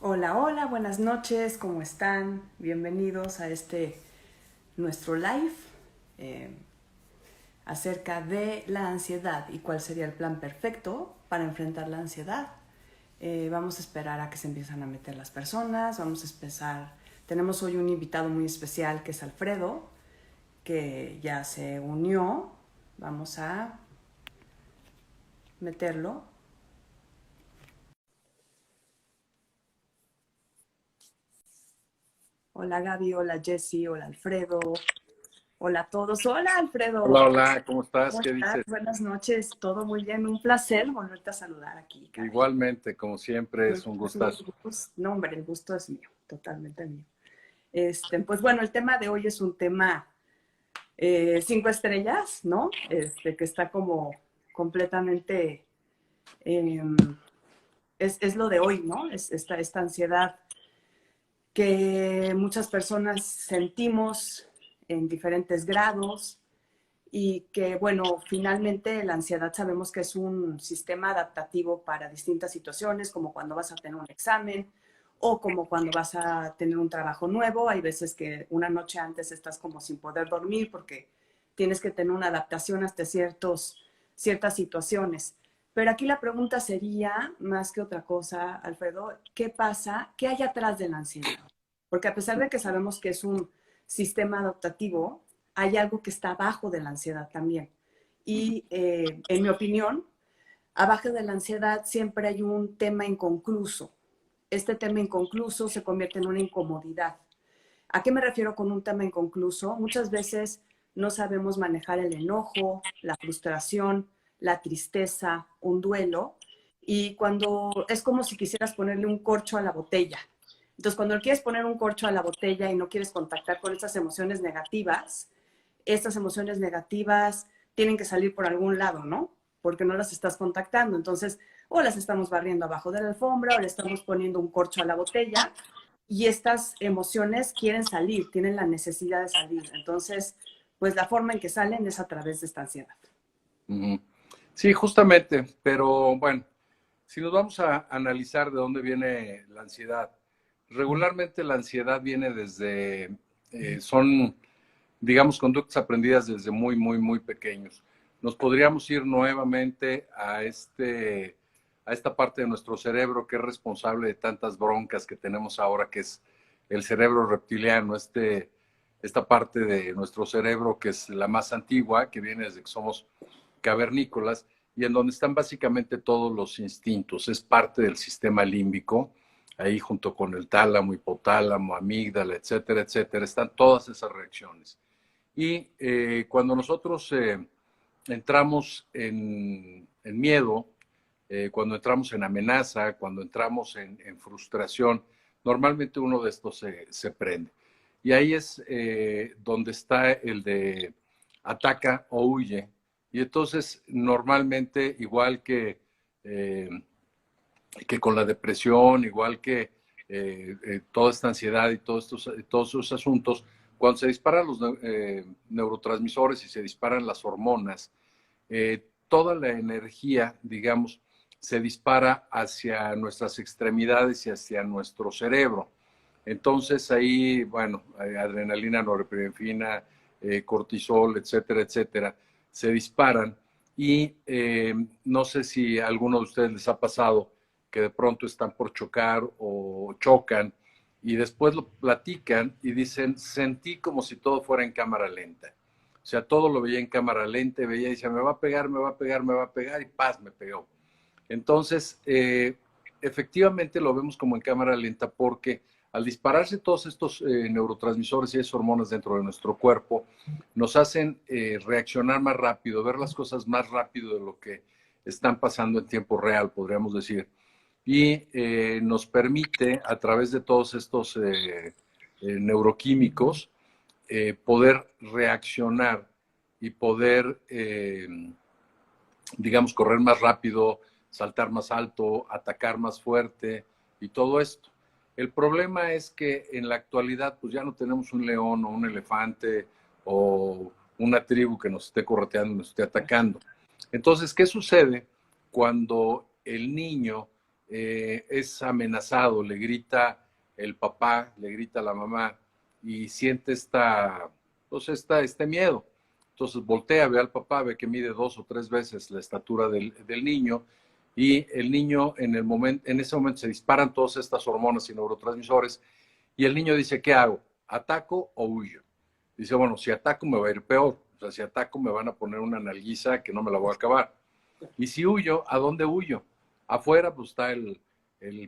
Hola, hola, buenas noches, ¿cómo están? Bienvenidos a nuestro live eh, acerca de la ansiedad y cuál sería el plan perfecto para enfrentar la ansiedad. Vamos a esperar a que se empiezan a meter las personas, vamos a empezar. Tenemos hoy un invitado muy especial que es Alfredo, que ya se unió. Vamos a meterlo. Hola Gaby, hola Jessy, hola Alfredo, hola a todos. Hola Alfredo. Hola, hola, ¿cómo estás? ¿Cómo ¿Qué estás? dices? Buenas noches, todo muy bien. Un placer volverte a saludar aquí, caray. Igualmente, como siempre, es un Mi gustazo. gusto, no, hombre, el gusto es mío, totalmente mío. Pues bueno, el tema de hoy es un tema 5 estrellas, ¿no? Que está como completamente, eh, es lo de hoy, ¿no? Es esta ansiedad que muchas personas sentimos en diferentes grados, y que, bueno, finalmente la ansiedad sabemos que es un sistema adaptativo para distintas situaciones, como cuando vas a tener un examen o como cuando vas a tener un trabajo nuevo. Hay veces que una noche antes estás como sin poder dormir porque tienes que tener una adaptación hasta ciertas situaciones. Pero aquí la pregunta sería, más que otra cosa, Alfredo, ¿qué pasa? ¿Qué hay atrás de la ansiedad? Porque a pesar de que sabemos que es un sistema adaptativo, hay algo que está abajo de la ansiedad también. Y en mi opinión, abajo de la ansiedad siempre hay un tema inconcluso. Este tema inconcluso se convierte en una incomodidad. ¿A qué me refiero con un tema inconcluso? Muchas veces no sabemos manejar el enojo, la frustración, la tristeza, un duelo, y cuando es como si quisieras ponerle un corcho a la botella. Entonces, cuando quieres poner un corcho a la botella y no quieres contactar con estas emociones negativas tienen que salir por algún lado, ¿no? Porque no las estás contactando. Entonces, o las estamos barriendo abajo de la alfombra o le estamos poniendo un corcho a la botella, y estas emociones quieren salir, tienen la necesidad de salir. Entonces, pues la forma en que salen es a través de esta ansiedad. Ujú. Sí, justamente, pero bueno, si nos vamos a analizar de dónde viene la ansiedad, regularmente la ansiedad viene desde, son, digamos, conductas aprendidas desde muy, muy, muy pequeños. Nos podríamos ir nuevamente a esta parte de nuestro cerebro que es responsable de tantas broncas que tenemos ahora, que es el cerebro reptiliano, esta parte de nuestro cerebro que es la más antigua, que viene desde que somos cavernícolas, y en donde están básicamente todos los instintos. Es parte del sistema límbico, ahí junto con el tálamo, hipotálamo, amígdala, etcétera, etcétera, están todas esas reacciones. Y cuando nosotros entramos en miedo, cuando entramos en amenaza, cuando entramos en frustración, normalmente uno de estos se prende. Y ahí es donde está el de ataca o huye. Y entonces, normalmente, igual que con la depresión, igual que toda esta ansiedad y todos esos asuntos, cuando se disparan los neurotransmisores y se disparan las hormonas, toda la energía, digamos, se dispara hacia nuestras extremidades y hacia nuestro cerebro. Entonces ahí, bueno, adrenalina, norepinefrina, cortisol, etcétera, etcétera, se disparan y no sé si a alguno de ustedes les ha pasado que de pronto están por chocar o chocan y después lo platican y dicen, sentí como si todo fuera en cámara lenta. O sea, todo lo veía en cámara lenta, veía y decía, me va a pegar, me va a pegar, me va a pegar, y paz, me pegó. Entonces, efectivamente lo vemos como en cámara lenta porque al dispararse todos estos neurotransmisores y esas hormonas dentro de nuestro cuerpo, nos hacen reaccionar más rápido, ver las cosas más rápido de lo que están pasando en tiempo real, podríamos decir. Y nos permite, a través de todos estos neuroquímicos, poder reaccionar y poder, digamos, correr más rápido, saltar más alto, atacar más fuerte y todo esto. El problema es que en la actualidad pues ya no tenemos un león o un elefante o una tribu que nos esté correteando, nos esté atacando. Entonces, ¿qué sucede cuando el niño es amenazado, le grita el papá, le grita la mamá y siente este miedo. Entonces voltea, ve al papá, ve que mide 2 o 3 veces la estatura del niño y el niño en ese momento se disparan todas estas hormonas y neurotransmisores y el niño dice, ¿qué hago? ¿Ataco o huyo? Dice, bueno, si ataco me va a ir peor. O sea, si ataco me van a poner una nalguiza que no me la voy a acabar. Y si huyo, ¿a dónde huyo? Afuera pues está el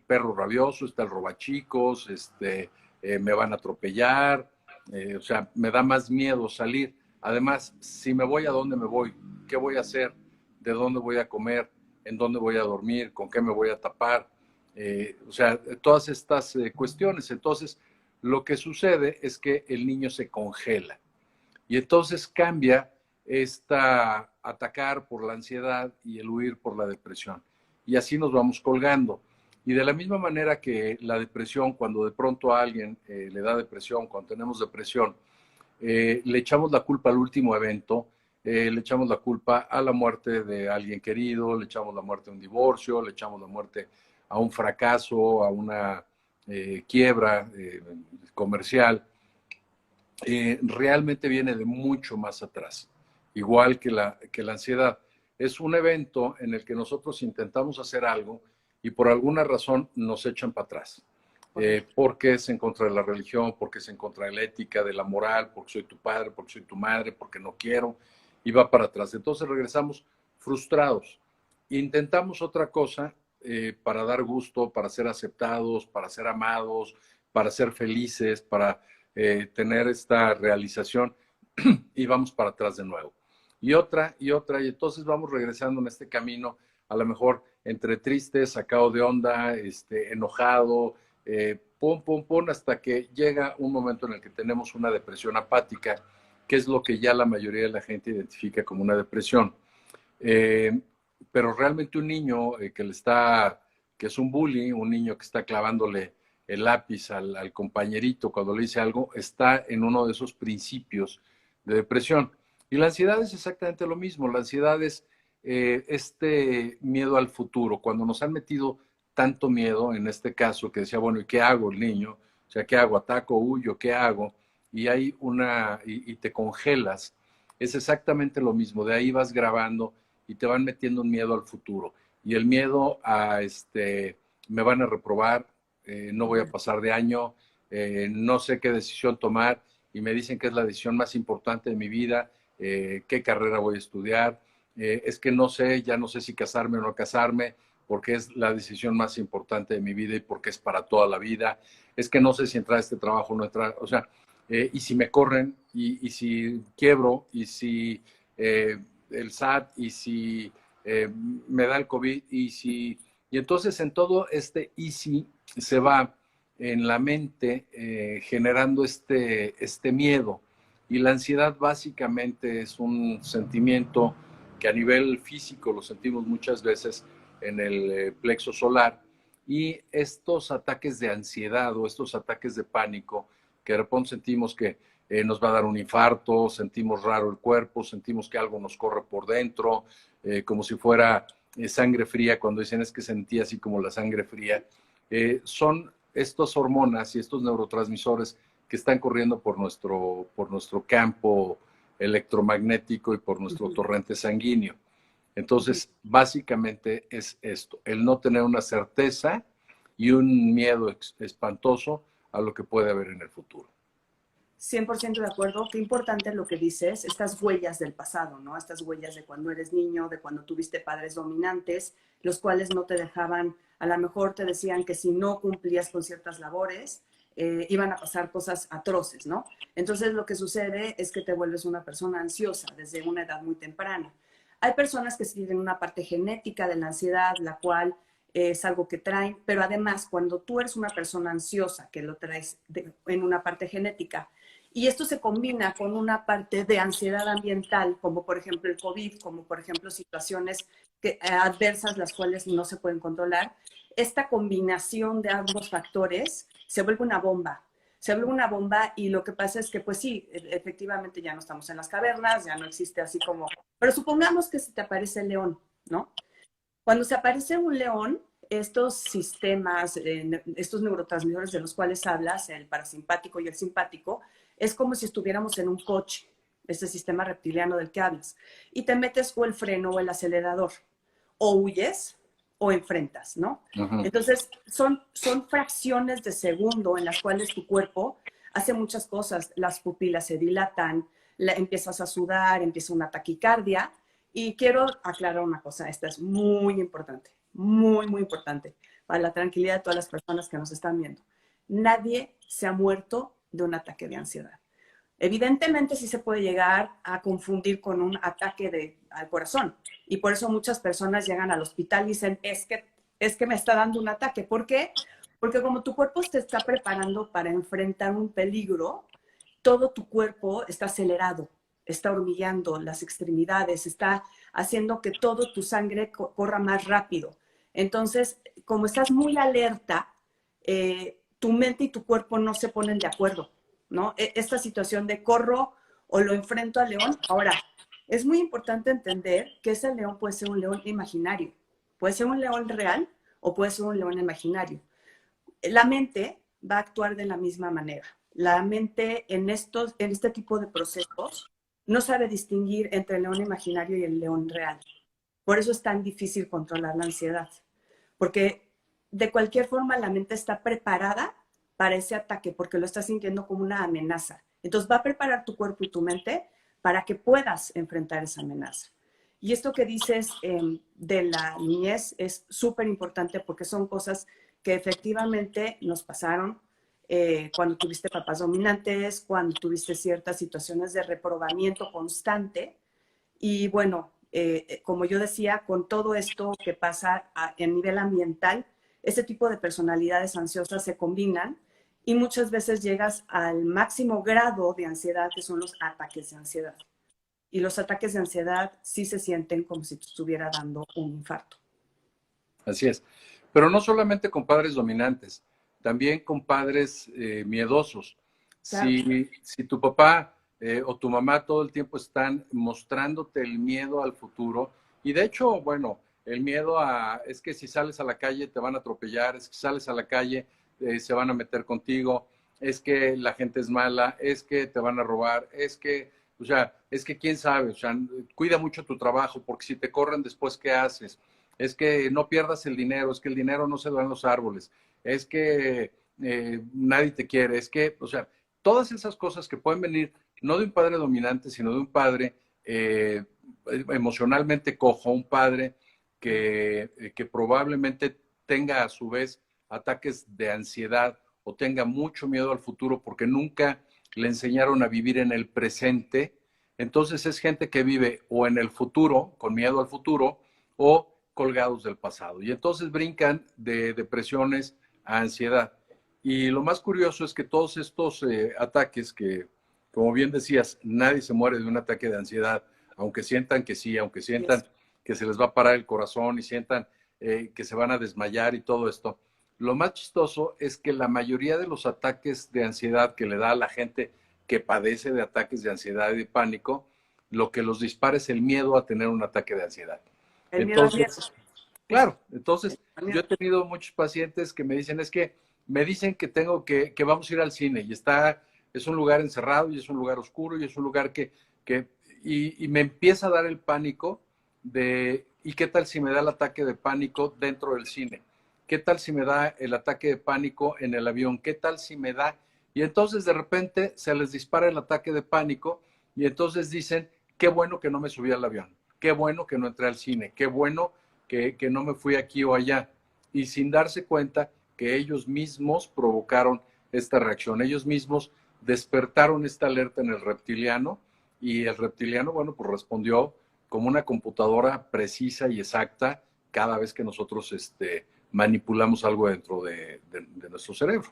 perro rabioso, está el robachicos, me van a atropellar, o sea, me da más miedo salir. Además, si me voy, ¿a dónde me voy? ¿Qué voy a hacer? ¿De dónde voy a comer? ¿En dónde voy a dormir? ¿Con qué me voy a tapar? O sea, todas estas cuestiones. Entonces, lo que sucede es que el niño se congela y entonces cambia esta atacar por la ansiedad y el huir por la depresión. Y así nos vamos colgando. Y de la misma manera que la depresión, cuando de pronto a alguien le da depresión, cuando tenemos depresión, le echamos la culpa al último evento, le echamos la culpa a la muerte de alguien querido, le echamos la muerte a un divorcio, le echamos la muerte a un fracaso, a una quiebra comercial. Realmente viene de mucho más atrás, igual que la ansiedad. Es un evento en el que nosotros intentamos hacer algo y por alguna razón nos echan para atrás. Porque es en contra de la religión, porque es en contra de la ética, de la moral, porque soy tu padre, porque soy tu madre, porque no quiero, y va para atrás. Entonces regresamos frustrados. Intentamos otra cosa para dar gusto, para ser aceptados, para ser amados, para ser felices, para tener esta realización y vamos para atrás de nuevo. Y otra, y entonces vamos regresando en este camino, a lo mejor entre triste, sacado de onda, enojado, pum, pum, pum, hasta que llega un momento en el que tenemos una depresión apática, que es lo que ya la mayoría de la gente identifica como una depresión. Pero realmente un niño que es un bully, un niño que está clavándole el lápiz al compañerito cuando le dice algo, está en uno de esos principios de depresión. Y la ansiedad es exactamente lo mismo. La ansiedad es este miedo al futuro. Cuando nos han metido tanto miedo, en este caso, que decía, bueno, ¿y qué hago el niño? O sea, ¿qué hago? ¿Ataco? ¿Huyo? ¿Qué hago? Y hay y te congelas. Es exactamente lo mismo. De ahí vas grabando y te van metiendo un miedo al futuro. Y el miedo a, me van a reprobar, no voy a pasar de año, no sé qué decisión tomar y me dicen que es la decisión más importante de mi vida, qué carrera voy a estudiar, es que no sé, ya no sé si casarme o no casarme, porque es la decisión más importante de mi vida y porque es para toda la vida, es que no sé si entrar a este trabajo o no entrar, o sea, y si me corren, y si quiebro, y si el SAT, y si me da el COVID, y entonces en todo este easy se va en la mente generando este miedo. Y la ansiedad básicamente es un sentimiento que a nivel físico lo sentimos muchas veces en el plexo solar. Y estos ataques de ansiedad o estos ataques de pánico, que de repente sentimos que nos va a dar un infarto, sentimos raro el cuerpo, sentimos que algo nos corre por dentro, como si fuera sangre fría, cuando dicen es que sentía así como la sangre fría, son estas hormonas y estos neurotransmisores que están corriendo por nuestro campo electromagnético y por nuestro torrente sanguíneo. Entonces, básicamente es esto, el no tener una certeza y un miedo espantoso a lo que puede haber en el futuro. 100% de acuerdo. Qué importante lo que dices, estas huellas del pasado, ¿no? Estas huellas de cuando eres niño, de cuando tuviste padres dominantes, los cuales no te dejaban, a lo mejor te decían que si no cumplías con ciertas labores, iban a pasar cosas atroces, ¿no? Entonces lo que sucede es que te vuelves una persona ansiosa desde una edad muy temprana. Hay personas que sí tienen una parte genética de la ansiedad, la cual es algo que traen, pero además cuando tú eres una persona ansiosa, que lo traes en una parte genética, y esto se combina con una parte de ansiedad ambiental, como por ejemplo el COVID, como por ejemplo situaciones adversas las cuales no se pueden controlar. Esta combinación de ambos factores se vuelve una bomba. Se vuelve una bomba y lo que pasa es que, pues sí, efectivamente ya no estamos en las cavernas, ya no existe así como... Pero supongamos que se te aparece el león, ¿no? Cuando se aparece un león, estos sistemas, estos neurotransmisores de los cuales hablas, el parasimpático y el simpático, es como si estuviéramos en un coche, este sistema reptiliano del que hablas, y te metes o el freno o el acelerador, o huyes o enfrentas, ¿no? Ujú. Entonces, son fracciones de segundo en las cuales tu cuerpo hace muchas cosas. Las pupilas se dilatan, empiezas a sudar, empieza una taquicardia. Y quiero aclarar una cosa, esta es muy importante, muy, muy importante para la tranquilidad de todas las personas que nos están viendo. Nadie se ha muerto de un ataque de ansiedad. Evidentemente sí se puede llegar a confundir con un ataque al corazón y por eso muchas personas llegan al hospital y dicen, es que me está dando un ataque. ¿Por qué? Porque como tu cuerpo te está preparando para enfrentar un peligro, todo tu cuerpo está acelerado, está hormigueando las extremidades, está haciendo que todo tu sangre corra más rápido. Entonces, como estás muy alerta, tu mente y tu cuerpo no se ponen de acuerdo, ¿no? Esta situación de corro o lo enfrento al león. Ahora, es muy importante entender que ese león puede ser un león imaginario, puede ser un león real o puede ser un león imaginario. La mente va a actuar de la misma manera. La mente en este tipo de procesos no sabe distinguir entre el león imaginario y el león real. Por eso es tan difícil controlar la ansiedad, porque de cualquier forma la mente está preparada para ese ataque, porque lo está sintiendo como una amenaza. Entonces va a preparar tu cuerpo y tu mente para que puedas enfrentar esa amenaza. Y esto que dices de la niñez es súper importante porque son cosas que efectivamente nos pasaron cuando tuviste papás dominantes, cuando tuviste ciertas situaciones de reprobamiento constante. Y bueno, como yo decía, con todo esto que pasa a nivel ambiental, ese tipo de personalidades ansiosas se combinan y muchas veces llegas al máximo grado de ansiedad, que son los ataques de ansiedad. Y los ataques de ansiedad sí se sienten como si te estuviera dando un infarto. Así es. Pero no solamente con padres dominantes, también con padres miedosos. Claro. Si tu papá o tu mamá todo el tiempo están mostrándote el miedo al futuro, y de hecho, bueno, el miedo es que si sales a la calle te van a atropellar, es que si sales a la calle se van a meter contigo, es que la gente es mala, es que te van a robar, o sea, es que quién sabe, o sea, cuida mucho tu trabajo, porque si te corren después, ¿qué haces? Es que no pierdas el dinero, es que el dinero no se da en los árboles, es que nadie te quiere, es que, o sea, todas esas cosas que pueden venir no de un padre dominante, sino de un padre emocionalmente cojo, un padre que probablemente tenga a su vez ataques de ansiedad o tenga mucho miedo al futuro porque nunca le enseñaron a vivir en el presente. Entonces es gente que vive o en el futuro, con miedo al futuro, o colgados del pasado. Y entonces brincan de depresiones a ansiedad. Y lo más curioso es que todos estos ataques que, como bien decías, nadie se muere de un ataque de ansiedad, aunque sientan que sí, aunque sientan que se les va a parar el corazón y sientan que se van a desmayar y todo esto. Lo más chistoso es que la mayoría de los ataques de ansiedad que le da a la gente que padece de ataques de ansiedad y de pánico, lo que los dispara es el miedo a tener un ataque de ansiedad. El miedo al Entonces, riesgo. claro, entonces yo he Miedo. tenido muchos pacientes que me dicen, es que me dicen que tengo que vamos a ir al cine y es un lugar encerrado y es un lugar oscuro y es un lugar y me empieza a dar el pánico ¿y qué tal si me da el ataque de pánico dentro del cine? ¿Qué tal si me da el ataque de pánico en el avión? ¿Qué tal si me da? Y entonces de repente se les dispara el ataque de pánico y entonces dicen, qué bueno que no me subí al avión, qué bueno que no entré al cine, qué bueno que no me fui aquí o allá. Y sin darse cuenta que ellos mismos provocaron esta reacción, ellos mismos despertaron esta alerta en el reptiliano y el reptiliano, bueno, pues respondió como una computadora precisa y exacta cada vez que nosotros manipulamos algo dentro de nuestro cerebro.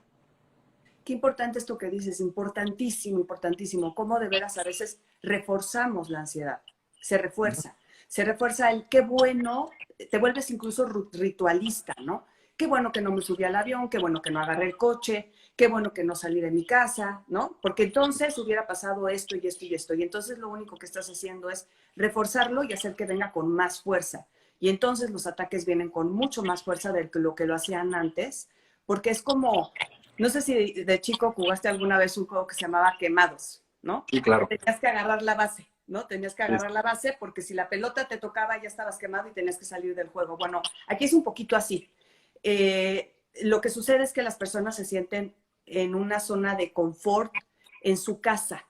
Qué importante esto que dices, importantísimo, importantísimo. Cómo de veras a veces reforzamos la ansiedad, se refuerza. Se refuerza el qué bueno, te vuelves incluso ritualista, ¿no? Qué bueno que no me subí al avión, qué bueno que no agarré el coche, qué bueno que no salí de mi casa, ¿no? Porque entonces hubiera pasado esto y esto y esto. Y entonces lo único que estás haciendo es reforzarlo y hacer que venga con más fuerza. Y entonces los ataques vienen con mucho más fuerza de lo que lo hacían antes, porque es como, no sé si de chico jugaste alguna vez un juego que se llamaba Quemados, ¿no? Sí, claro. Tenías que agarrar la base, ¿no? Tenías que Sí, agarrar la base porque si la pelota te tocaba ya estabas quemado y tenías que salir del juego. Bueno, aquí es un poquito así. Lo que sucede es que las personas se sienten en una zona de confort en su casa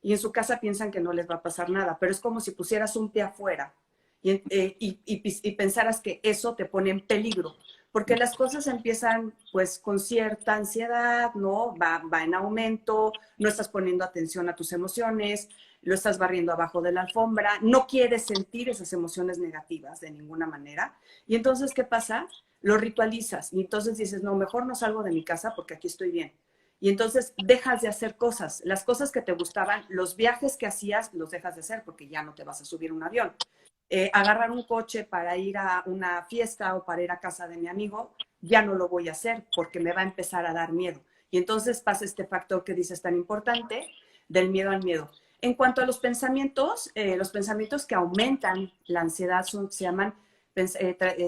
y en su casa piensan que no les va a pasar nada, pero es como si pusieras un pie afuera y pensaras que eso te pone en peligro, porque las cosas empiezan pues con cierta ansiedad, ¿no? Va en aumento, no estás poniendo atención a tus emociones, lo estás barriendo abajo de la alfombra, no quieres sentir esas emociones negativas de ninguna manera. Y entonces, ¿qué pasa? Lo ritualizas y entonces dices, no, mejor no salgo de mi casa porque aquí estoy bien. Y entonces dejas de hacer cosas. Las cosas que te gustaban, los viajes que hacías, los dejas de hacer porque ya no te vas a subir a un avión. Agarrar un coche para ir a una fiesta o para ir a casa de mi amigo, ya no lo voy a hacer porque me va a empezar a dar miedo. Y entonces pasa este factor que dices tan importante, del miedo al miedo. En cuanto a los pensamientos que aumentan la ansiedad se llaman,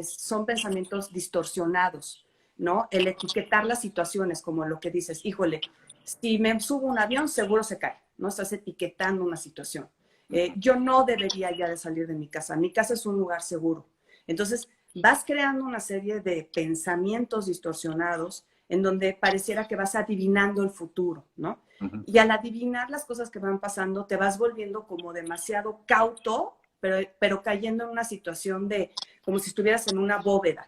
son pensamientos distorsionados, ¿no? El etiquetar las situaciones, como lo que dices, híjole, si me subo a un avión, seguro se cae, ¿no? Estás etiquetando una situación. Yo no debería ya de salir de mi casa. Mi casa es un lugar seguro. Entonces, vas creando una serie de pensamientos distorsionados en donde pareciera que vas adivinando el futuro, ¿no? uh-huh. Y al adivinar las cosas que van pasando, te vas volviendo como demasiado cauto, pero cayendo en una situación de como si estuvieras en una bóveda.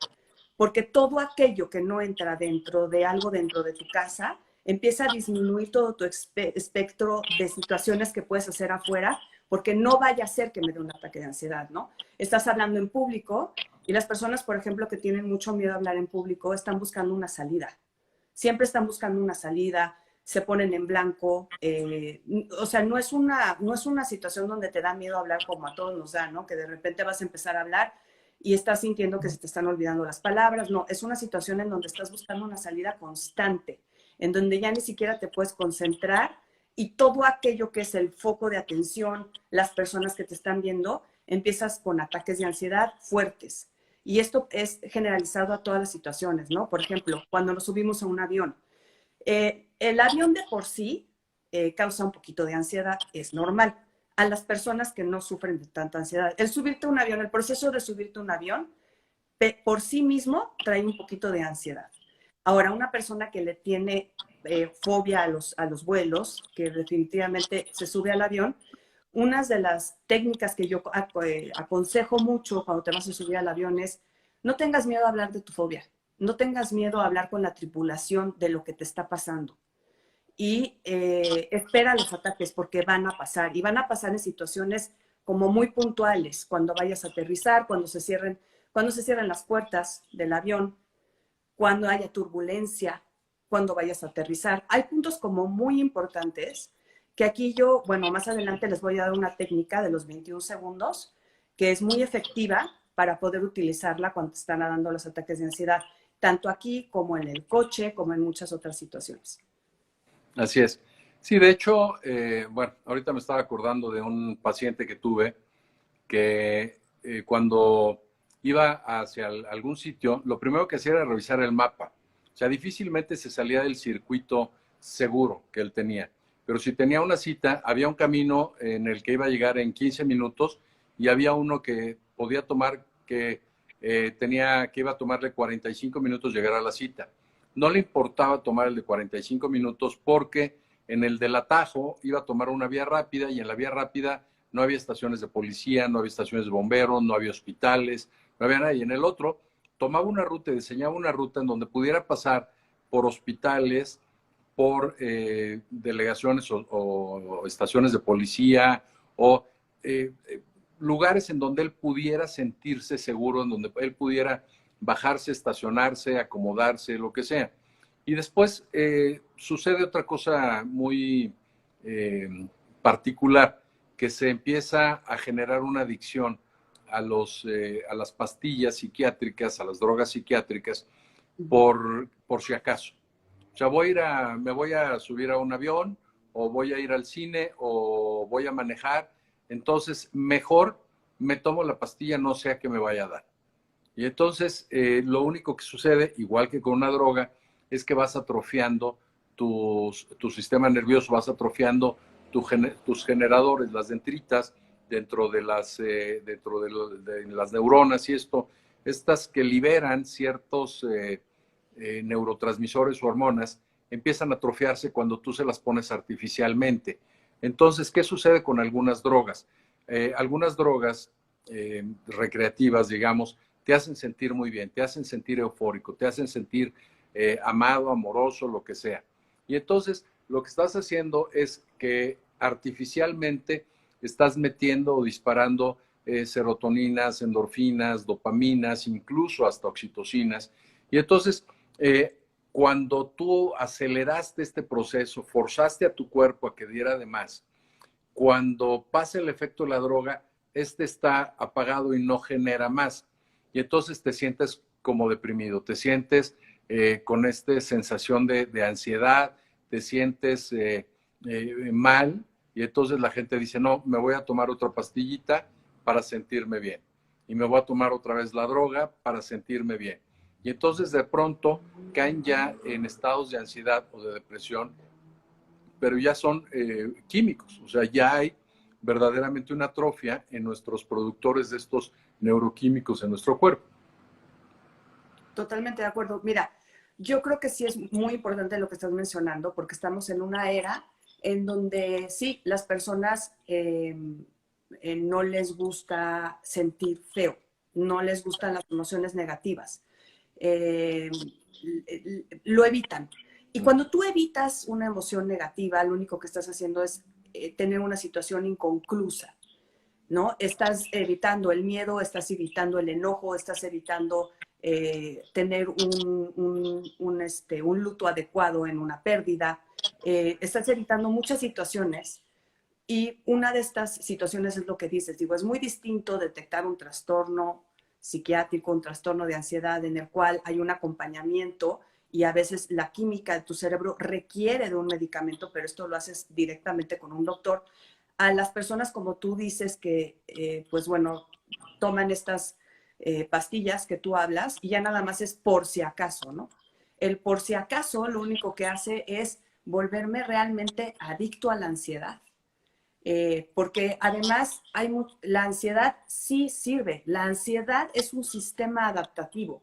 Porque todo aquello que no entra dentro de algo dentro de tu casa empieza a disminuir todo tu espectro de situaciones que puedes hacer afuera, porque no vaya a ser que me dé un ataque de ansiedad, ¿no? Estás hablando en público y las personas, por ejemplo, que tienen mucho miedo a hablar en público, están buscando una salida. Siempre están buscando una salida, se ponen en blanco. O sea, no es una situación donde te da miedo hablar como a todos nos da, ¿no? Que de repente vas a empezar a hablar y estás sintiendo que se te están olvidando las palabras. No, es una situación en donde estás buscando una salida constante, en donde ya ni siquiera te puedes concentrar y todo aquello que es el foco de atención, las personas que te están viendo, empiezas con ataques de ansiedad fuertes. Y esto es generalizado a todas las situaciones, ¿no? Por ejemplo, cuando nos subimos a un avión. El avión de por sí causa un poquito de ansiedad, es normal. A las personas que no sufren de tanta ansiedad. El subirte a un avión, el proceso de subirte a un avión, por sí mismo trae un poquito de ansiedad. Ahora, una persona que le tiene fobia a los vuelos, que definitivamente se sube al avión, una de las técnicas que yo aconsejo mucho cuando te vas a subir al avión es no tengas miedo a hablar de tu fobia, no tengas miedo a hablar con la tripulación de lo que te está pasando y espera los ataques porque van a pasar y van a pasar en situaciones como muy puntuales, cuando vayas a aterrizar, cuando se cierren las puertas del avión, cuando haya turbulencia, cuando vayas a aterrizar. Hay puntos como muy importantes que aquí yo, bueno, más adelante les voy a dar una técnica de los 21 segundos que es muy efectiva para poder utilizarla cuando te están dando los ataques de ansiedad, tanto aquí como en el coche, como en muchas otras situaciones. Así es. Sí, de hecho, bueno, ahorita me estaba acordando de un paciente que tuve que cuando iba hacia algún sitio, lo primero que hacía era revisar el mapa. O sea, difícilmente se salía del circuito seguro que él tenía. Pero si tenía una cita, había un camino en el que iba a llegar en 15 minutos y había uno que podía tomar que que iba a tomarle 45 minutos llegar a la cita. No le importaba tomar el de 45 minutos porque en el del atajo iba a tomar una vía rápida y en la vía rápida no había estaciones de policía, no había estaciones de bomberos, no había hospitales, no había nada. Y en el otro tomaba una ruta y diseñaba una ruta en donde pudiera pasar por hospitales, por delegaciones o estaciones de policía o lugares en donde él pudiera sentirse seguro, en donde él pudiera bajarse, estacionarse, acomodarse, lo que sea. Y después sucede otra cosa muy particular, que se empieza a generar una adicción a las pastillas psiquiátricas, a las drogas psiquiátricas, por si acaso. O sea, me voy a subir a un avión, o voy a ir al cine, o voy a manejar. Entonces, mejor me tomo la pastilla, no sea que me vaya a dar. Y entonces lo único que sucede, igual que con una droga, es que vas atrofiando tu sistema nervioso, vas atrofiando tus generadores, las dendritas, dentro de de las neuronas y esto, estas que liberan ciertos neurotransmisores o hormonas, empiezan a atrofiarse cuando tú se las pones artificialmente. Entonces, ¿qué sucede con algunas drogas? Algunas drogas recreativas, digamos, te hacen sentir muy bien, te hacen sentir eufórico, te hacen sentir amado, amoroso, lo que sea. Y entonces lo que estás haciendo es que artificialmente estás metiendo o disparando serotoninas, endorfinas, dopaminas, incluso hasta oxitocinas. Y entonces, cuando tú aceleraste este proceso, forzaste a tu cuerpo a que diera de más, cuando pasa el efecto de la droga, este está apagado y no genera más. Y entonces te sientes como deprimido, te sientes con esta sensación de ansiedad, te sientes mal, y entonces la gente dice, no, me voy a tomar otra pastillita para sentirme bien. Y me voy a tomar otra vez la droga para sentirme bien. Y entonces de pronto caen ya en estados de ansiedad o de depresión, pero ya son químicos, o sea, ya hay verdaderamente una atrofia en nuestros productores de estos neuroquímicos en nuestro cuerpo. Totalmente de acuerdo. Mira, yo creo que sí es muy importante lo que estás mencionando, porque estamos en una era en donde sí, las personas no les gusta sentir feo, no les gustan las emociones negativas, eh, lo evitan. Y cuando tú evitas una emoción negativa, lo único que estás haciendo es tener una situación inconclusa, ¿no? Estás evitando el miedo, estás evitando el enojo, estás evitando tener un luto adecuado en una pérdida, estás evitando muchas situaciones y una de estas situaciones es lo que dices, digo, es muy distinto detectar un trastorno psiquiátrico, un trastorno de ansiedad en el cual hay un acompañamiento y a veces la química de tu cerebro requiere de un medicamento, pero esto lo haces directamente con un doctor. A las personas como tú dices que, pues bueno, toman estas pastillas que tú hablas y ya nada más es por si acaso, ¿no? El por si acaso lo único que hace es volverme realmente adicto a la ansiedad. Porque además la ansiedad sí sirve. La ansiedad es un sistema adaptativo.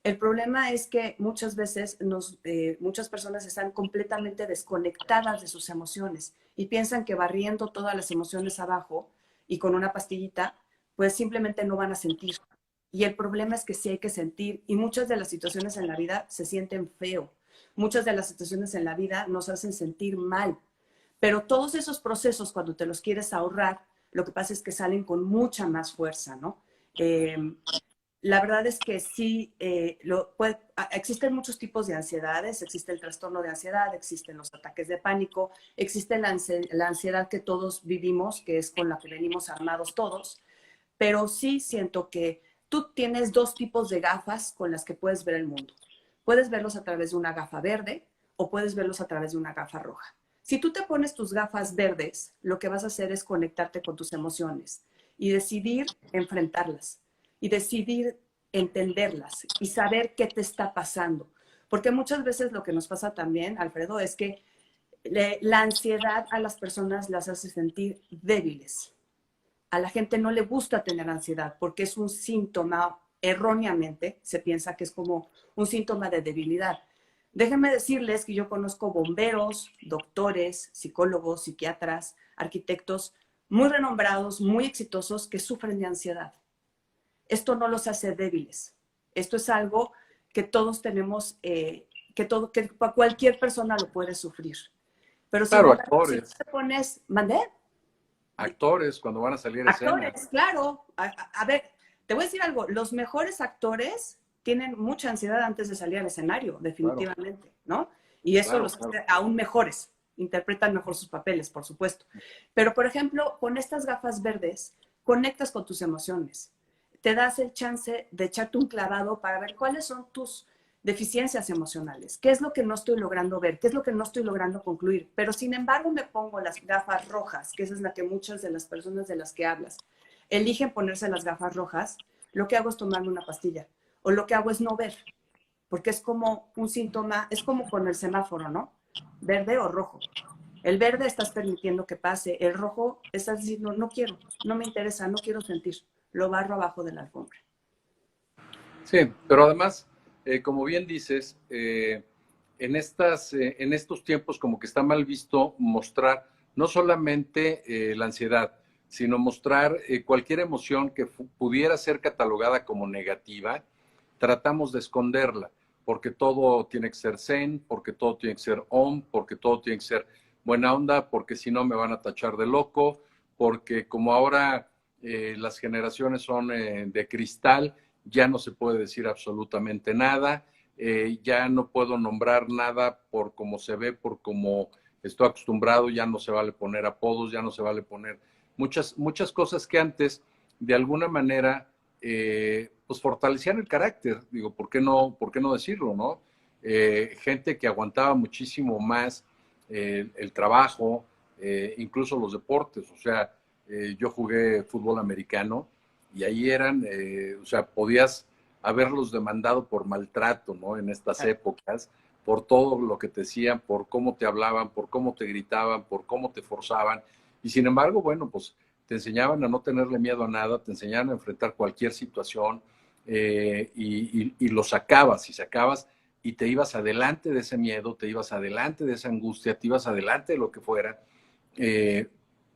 El problema es que muchas veces muchas personas están completamente desconectadas de sus emociones y piensan que barriendo todas las emociones abajo y con una pastillita, pues simplemente no van a sentir. Y el problema es que sí hay que sentir y muchas de las situaciones en la vida se sienten feo. Muchas de las situaciones en la vida nos hacen sentir mal. Pero todos esos procesos, cuando te los quieres ahorrar, lo que pasa es que salen con mucha más fuerza, ¿no? La verdad es que sí, existen muchos tipos de ansiedades, existe el trastorno de ansiedad, existen los ataques de pánico, existe la ansiedad que todos vivimos, que es con la que venimos armados todos, pero sí siento que tú tienes dos tipos de gafas con las que puedes ver el mundo. Puedes verlos a través de una gafa verde o puedes verlos a través de una gafa roja. Si tú te pones tus gafas verdes, lo que vas a hacer es conectarte con tus emociones y decidir enfrentarlas y decidir entenderlas y saber qué te está pasando. Porque muchas veces lo que nos pasa también, Alfredo, es que la ansiedad a las personas las hace sentir débiles. A la gente no le gusta tener ansiedad porque es un síntoma, erróneamente se piensa que es como un síntoma de debilidad. Déjenme decirles que yo conozco bomberos, doctores, psicólogos, psiquiatras, arquitectos muy renombrados, muy exitosos que sufren de ansiedad. Esto no los hace débiles. Esto es algo que todos tenemos, que cualquier persona lo puede sufrir. Pero sin Claro, embargo, si tú actores, te pones, ¿mandé? actores cuando van a salir a escena. Actores, claro. A ver, te voy a decir algo. Los mejores actores tienen mucha ansiedad antes de salir al escenario, Claro, definitivamente, ¿no? Y eso claro, los claro. hace aún mejores. Interpretan mejor sus papeles, por supuesto. Pero, por ejemplo, con estas gafas verdes, conectas con tus emociones. Te das el chance de echarte un clavado para ver cuáles son tus deficiencias emocionales, qué es lo que no estoy logrando ver, qué es lo que no estoy logrando concluir. Pero sin embargo me pongo las gafas rojas, que esa es la que muchas de las personas de las que hablas eligen ponerse las gafas rojas, lo que hago es tomarme una pastilla. O lo que hago es no ver, porque es como un síntoma, es como con el semáforo, ¿no? Verde o rojo. El verde estás permitiendo que pase, el rojo estás diciendo, no quiero, no me interesa, no quiero sentir, lo barro abajo de la alfombra. Sí, pero además, como bien dices, en estos tiempos como que está mal visto mostrar no solamente la ansiedad, sino mostrar cualquier emoción que pudiera ser catalogada como negativa, tratamos de esconderla, porque todo tiene que ser zen, porque todo tiene que ser om, porque todo tiene que ser buena onda, porque si no me van a tachar de loco, porque como ahora las generaciones son de cristal, ya no se puede decir absolutamente nada, ya no puedo nombrar nada por cómo se ve, por cómo estoy acostumbrado, ya no se vale poner apodos, ya no se vale poner muchas cosas que antes de alguna manera pues fortalecían el carácter, digo, por qué no decirlo, ¿no? Gente que aguantaba muchísimo más el trabajo, incluso los deportes, o sea, yo jugué fútbol americano y ahí eran, o sea, podías haberlos demandado por maltrato, ¿no? En estas épocas, por todo lo que te decían, por cómo te hablaban, por cómo te gritaban, por cómo te forzaban. Y sin embargo, bueno, pues te enseñaban a no tenerle miedo a nada, te enseñaban a enfrentar cualquier situación y lo sacabas y sacabas y te ibas adelante de ese miedo, te ibas adelante de esa angustia, te ibas adelante de lo que fuera eh,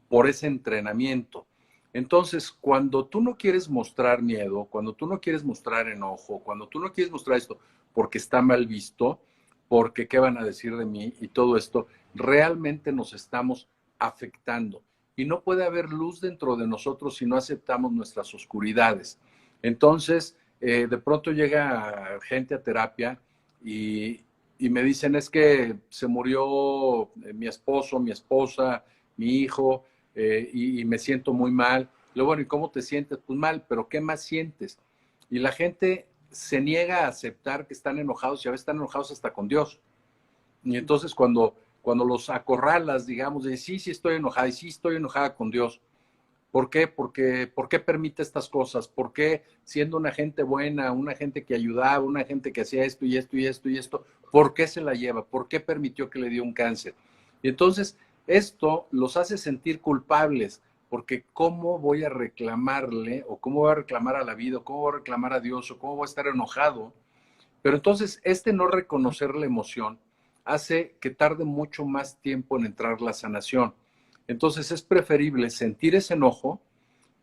por ese entrenamiento. Entonces, cuando tú no quieres mostrar miedo, cuando tú no quieres mostrar enojo, cuando tú no quieres mostrar esto porque está mal visto, porque qué van a decir de mí y todo esto, realmente nos estamos afectando. Y no puede haber luz dentro de nosotros si no aceptamos nuestras oscuridades. Entonces, de pronto llega gente a terapia y me dicen, es que se murió mi esposo, mi esposa, mi hijo, y me siento muy mal. Luego, bueno, ¿y cómo te sientes? Pues mal, pero ¿qué más sientes? Y la gente se niega a aceptar que están enojados y a veces están enojados hasta con Dios. Y entonces cuando los acorralas, digamos, de sí, sí estoy enojada y sí estoy enojada con Dios. ¿Por qué? ¿Por qué permite estas cosas? ¿Por qué siendo una gente buena, una gente que ayudaba, una gente que hacía esto y esto y esto y esto, por qué se la lleva? ¿Por qué permitió que le dio un cáncer? Y entonces esto los hace sentir culpables, porque ¿cómo voy a reclamarle o cómo voy a reclamar a la vida o cómo voy a reclamar a Dios o cómo voy a estar enojado? Pero entonces este no reconocer la emoción hace que tarde mucho más tiempo en entrar la sanación. Entonces es preferible sentir ese enojo,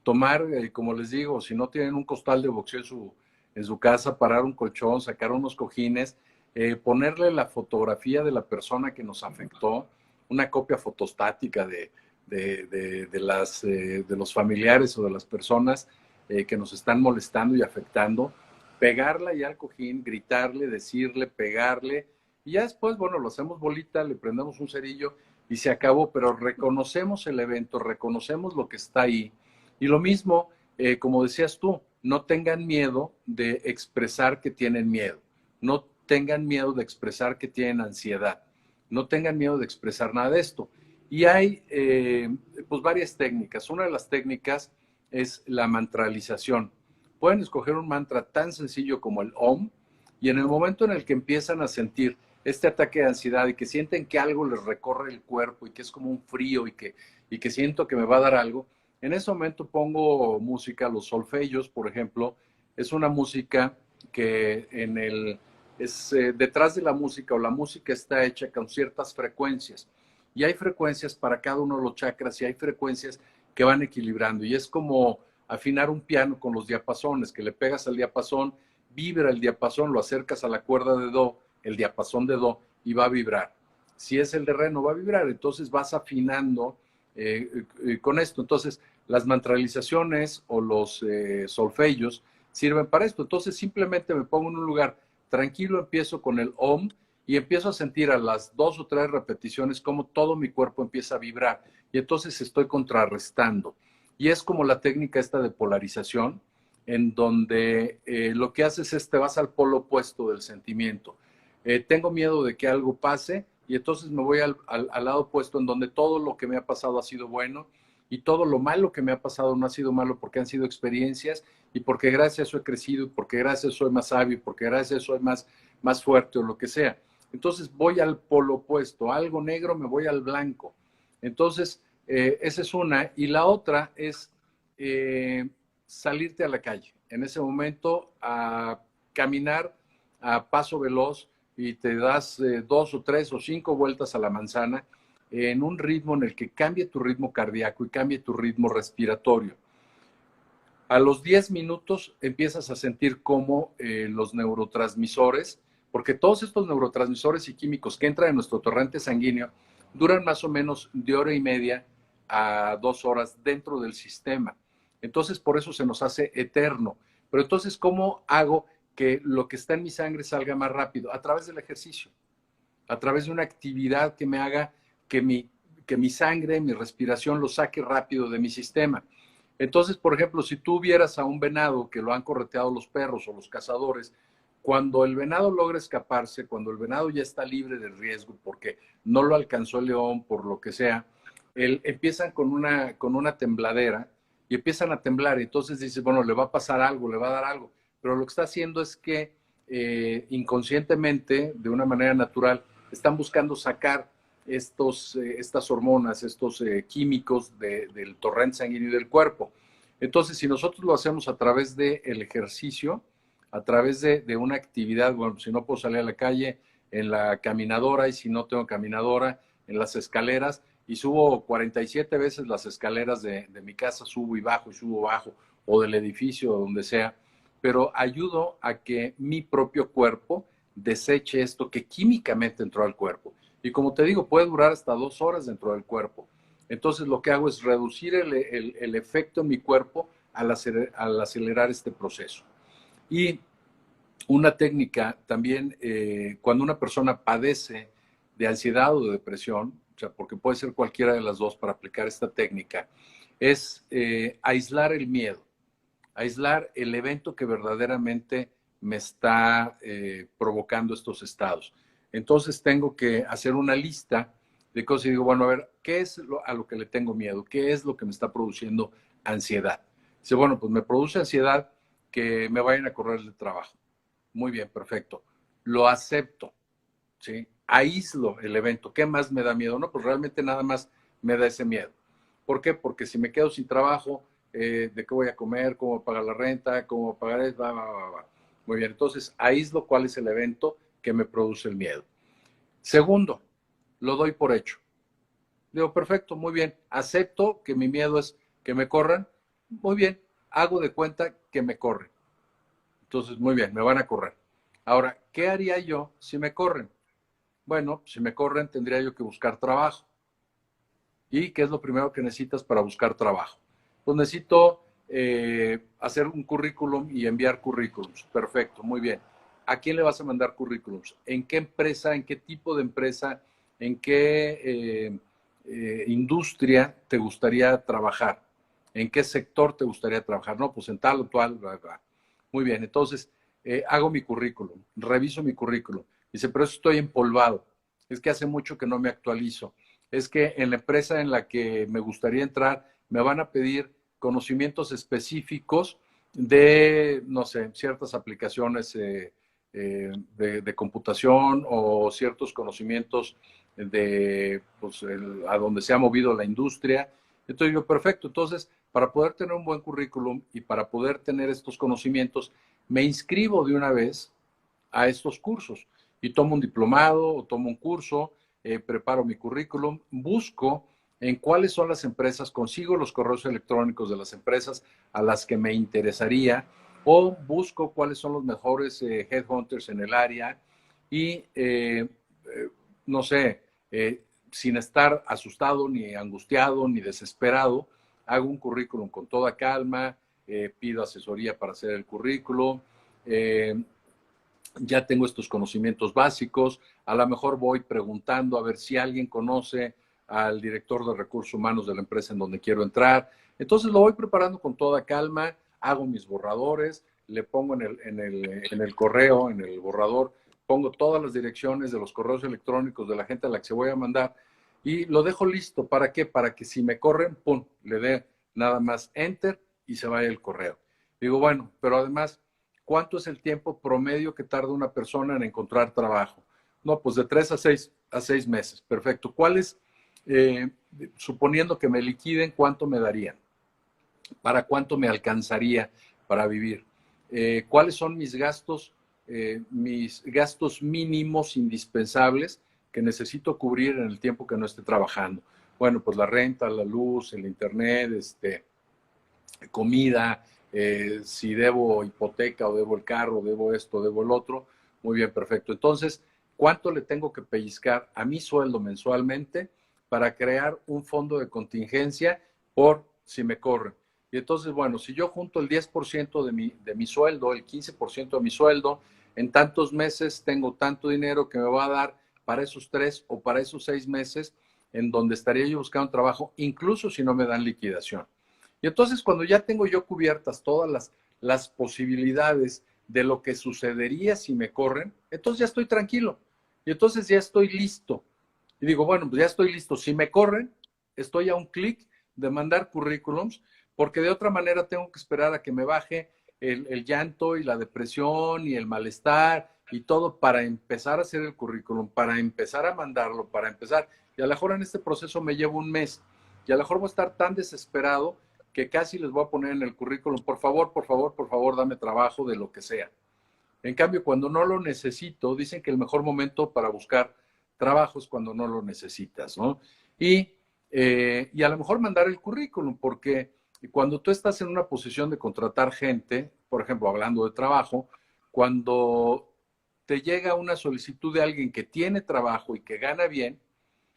tomar, como les digo, si no tienen un costal de boxeo en su casa, parar un colchón, sacar unos cojines, ponerle la fotografía de la persona que nos afectó, una copia fotostática de los familiares o de las personas que nos están molestando y afectando, pegarla ya al cojín, gritarle, decirle, pegarle, y ya después, bueno, lo hacemos bolita, le prendemos un cerillo y se acabó, pero reconocemos el evento, reconocemos lo que está ahí. Y lo mismo, como decías tú, no tengan miedo de expresar que tienen miedo, no tengan miedo de expresar que tienen ansiedad, no tengan miedo de expresar nada de esto. Y hay pues varias técnicas. Una de las técnicas es la mantralización. Pueden escoger un mantra tan sencillo como el OM y en el momento en el que empiezan a sentir este ataque de ansiedad y que sienten que algo les recorre el cuerpo y que es como un frío y que siento que me va a dar algo, en ese momento pongo música, los solfegios, por ejemplo, es una música que detrás de la música o la música está hecha con ciertas frecuencias y hay frecuencias para cada uno de los chakras y hay frecuencias que van equilibrando y es como afinar un piano con los diapasones, que le pegas al diapasón, vibra el diapasón, lo acercas a la cuerda de do, el diapasón de do y va a vibrar. Si es el de re, no va a vibrar, entonces vas afinando con esto. Entonces, las mantralizaciones o los solfegios sirven para esto. Entonces, simplemente me pongo en un lugar tranquilo, empiezo con el OM y empiezo a sentir a las 2 o 3 repeticiones cómo todo mi cuerpo empieza a vibrar. Y entonces estoy contrarrestando. Y es como la técnica esta de polarización, en donde lo que haces es te vas al polo opuesto del sentimiento. Tengo miedo de que algo pase y entonces me voy al lado opuesto en donde todo lo que me ha pasado ha sido bueno y todo lo malo que me ha pasado no ha sido malo porque han sido experiencias y porque gracias a eso he crecido, y porque gracias a eso soy más sabio, y porque gracias a eso soy más fuerte o lo que sea. Entonces voy al polo opuesto, algo negro me voy al blanco. Entonces, esa es una. Y la otra es salirte a la calle. En ese momento, a caminar a paso veloz y te das 2 o 3 o 5 vueltas a la manzana en un ritmo en el que cambie tu ritmo cardíaco y cambie tu ritmo respiratorio. A los 10 minutos empiezas a sentir cómo los neurotransmisores, porque todos estos neurotransmisores y químicos que entran en nuestro torrente sanguíneo duran más o menos de hora y media a 2 horas dentro del sistema. Entonces, por eso se nos hace eterno. Pero entonces, ¿cómo hago que lo que está en mi sangre salga más rápido? A través del ejercicio, a través de una actividad que me haga que mi sangre, mi respiración lo saque rápido de mi sistema. Entonces, por ejemplo, si tú vieras a un venado que lo han correteado los perros o los cazadores, cuando el venado logra escaparse, cuando el venado ya está libre de riesgo porque no lo alcanzó el león, por lo que sea, empiezan con una tembladera y empiezan a temblar. Y entonces dices, bueno, le va a pasar algo, le va a dar algo. Pero lo que está haciendo es que inconscientemente, de una manera natural, están buscando sacar estas hormonas, estos químicos del torrente sanguíneo del cuerpo. Entonces, si nosotros lo hacemos a través del ejercicio, a través de una actividad, bueno, si no puedo salir a la calle, en la caminadora, y si no tengo caminadora, en las escaleras, y subo 47 veces las escaleras de mi casa, subo y bajo, o del edificio, o donde sea, pero ayudo a que mi propio cuerpo deseche esto que químicamente entró al cuerpo. Y como te digo, puede durar hasta 2 horas dentro del cuerpo. Entonces lo que hago es reducir el efecto en mi cuerpo al acelerar este proceso. Y una técnica también, cuando una persona padece de ansiedad o de depresión, o sea, porque puede ser cualquiera de las dos para aplicar esta técnica, es aislar el miedo, aislar el evento que verdaderamente me está provocando estos estados. Entonces tengo que hacer una lista de cosas y digo, bueno, a ver, ¿qué es a lo que le tengo miedo? ¿Qué es lo que me está produciendo ansiedad? Dice, bueno, pues me produce ansiedad que me vayan a correr del trabajo. Muy bien, perfecto. Lo acepto, ¿sí? Aíslo el evento. ¿Qué más me da miedo? No, pues realmente nada más me da ese miedo. ¿Por qué? Porque si me quedo sin trabajo, ¿de qué voy a comer? ¿Cómo voy a pagar la renta? ¿Cómo voy a pagar eso? Muy bien, entonces aíslo cuál es el evento que me produce el miedo. Segundo, lo doy por hecho. Digo, perfecto, muy bien. Acepto que mi miedo es que me corran. Muy bien, hago de cuenta que me corren. Entonces, muy bien, me van a correr. Ahora, ¿qué haría yo si me corren? Bueno, si me corren, tendría yo que buscar trabajo. ¿Y qué es lo primero que necesitas para buscar trabajo? Pues necesito hacer un currículum y enviar currículums. Perfecto, muy bien. ¿A quién le vas a mandar currículums? ¿En qué empresa, en qué tipo de empresa, en qué industria te gustaría trabajar? ¿En qué sector te gustaría trabajar? No, pues en tal o tal. Bla, bla. Muy bien, entonces hago mi currículum, reviso mi currículum. Dice, pero eso estoy empolvado. Es que hace mucho que no me actualizo. Es que en la empresa en la que me gustaría entrar me van a pedir conocimientos específicos de, no sé, ciertas aplicaciones de computación o ciertos conocimientos de pues, a donde se ha movido la industria. Entonces yo, perfecto, entonces para poder tener un buen currículum y para poder tener estos conocimientos, me inscribo de una vez a estos cursos y tomo un diplomado o tomo un curso, preparo mi currículum, busco en cuáles son las empresas, consigo los correos electrónicos de las empresas a las que me interesaría o busco cuáles son los mejores headhunters en el área y, no sé, sin estar asustado, ni angustiado, ni desesperado, hago un currículum con toda calma, pido asesoría para hacer el currículum, ya tengo estos conocimientos básicos, a lo mejor voy preguntando a ver si alguien conoce al director de recursos humanos de la empresa en donde quiero entrar. Entonces lo voy preparando con toda calma, hago mis borradores, le pongo en el correo, en el borrador, pongo todas las direcciones de los correos electrónicos de la gente a la que se voy a mandar. y lo dejo listo. ¿Para qué? Para que si me corren, pum, le dé nada más enter y se vaya el correo. Digo, bueno, pero además, ¿cuánto es el tiempo promedio que tarda una persona en encontrar trabajo? No, pues de 3 a 6 meses. Perfecto. ¿Cuál es, suponiendo que me liquiden, cuánto me darían? ¿Para cuánto me alcanzaría para vivir? ¿Cuáles son mis gastos mínimos indispensables que necesito cubrir en el tiempo que no esté trabajando? Bueno, pues la renta, la luz, el internet, comida, si debo hipoteca o debo el carro, debo esto, debo el otro. Muy bien, perfecto. Entonces, ¿cuánto le tengo que pellizcar a mi sueldo mensualmente para crear un fondo de contingencia por si me corren? Y entonces, bueno, si yo junto el 10% de mi sueldo, el 15% de mi sueldo, en tantos meses tengo tanto dinero que me va a dar para esos 3 o para esos 6 meses en donde estaría yo buscando trabajo, incluso si no me dan liquidación. Y entonces cuando ya tengo yo cubiertas todas las posibilidades de lo que sucedería si me corren, entonces ya estoy tranquilo. Y entonces ya estoy listo. Y digo, bueno, pues ya estoy listo. Si me corren, estoy a un clic de mandar currículums, porque de otra manera tengo que esperar a que me baje el llanto y la depresión y el malestar y todo para empezar a hacer el currículum, para empezar a mandarlo, para empezar. Y a lo mejor en este proceso me llevo un mes. Y a lo mejor voy a estar tan desesperado que casi les voy a poner en el currículum, por favor, por favor, por favor, dame trabajo de lo que sea. En cambio, cuando no lo necesito, dicen que el mejor momento para buscar trabajo es cuando no lo necesitas, ¿no? Y a lo mejor mandar el currículum, porque cuando tú estás en una posición de contratar gente, por ejemplo, hablando de trabajo, cuando te llega una solicitud de alguien que tiene trabajo y que gana bien,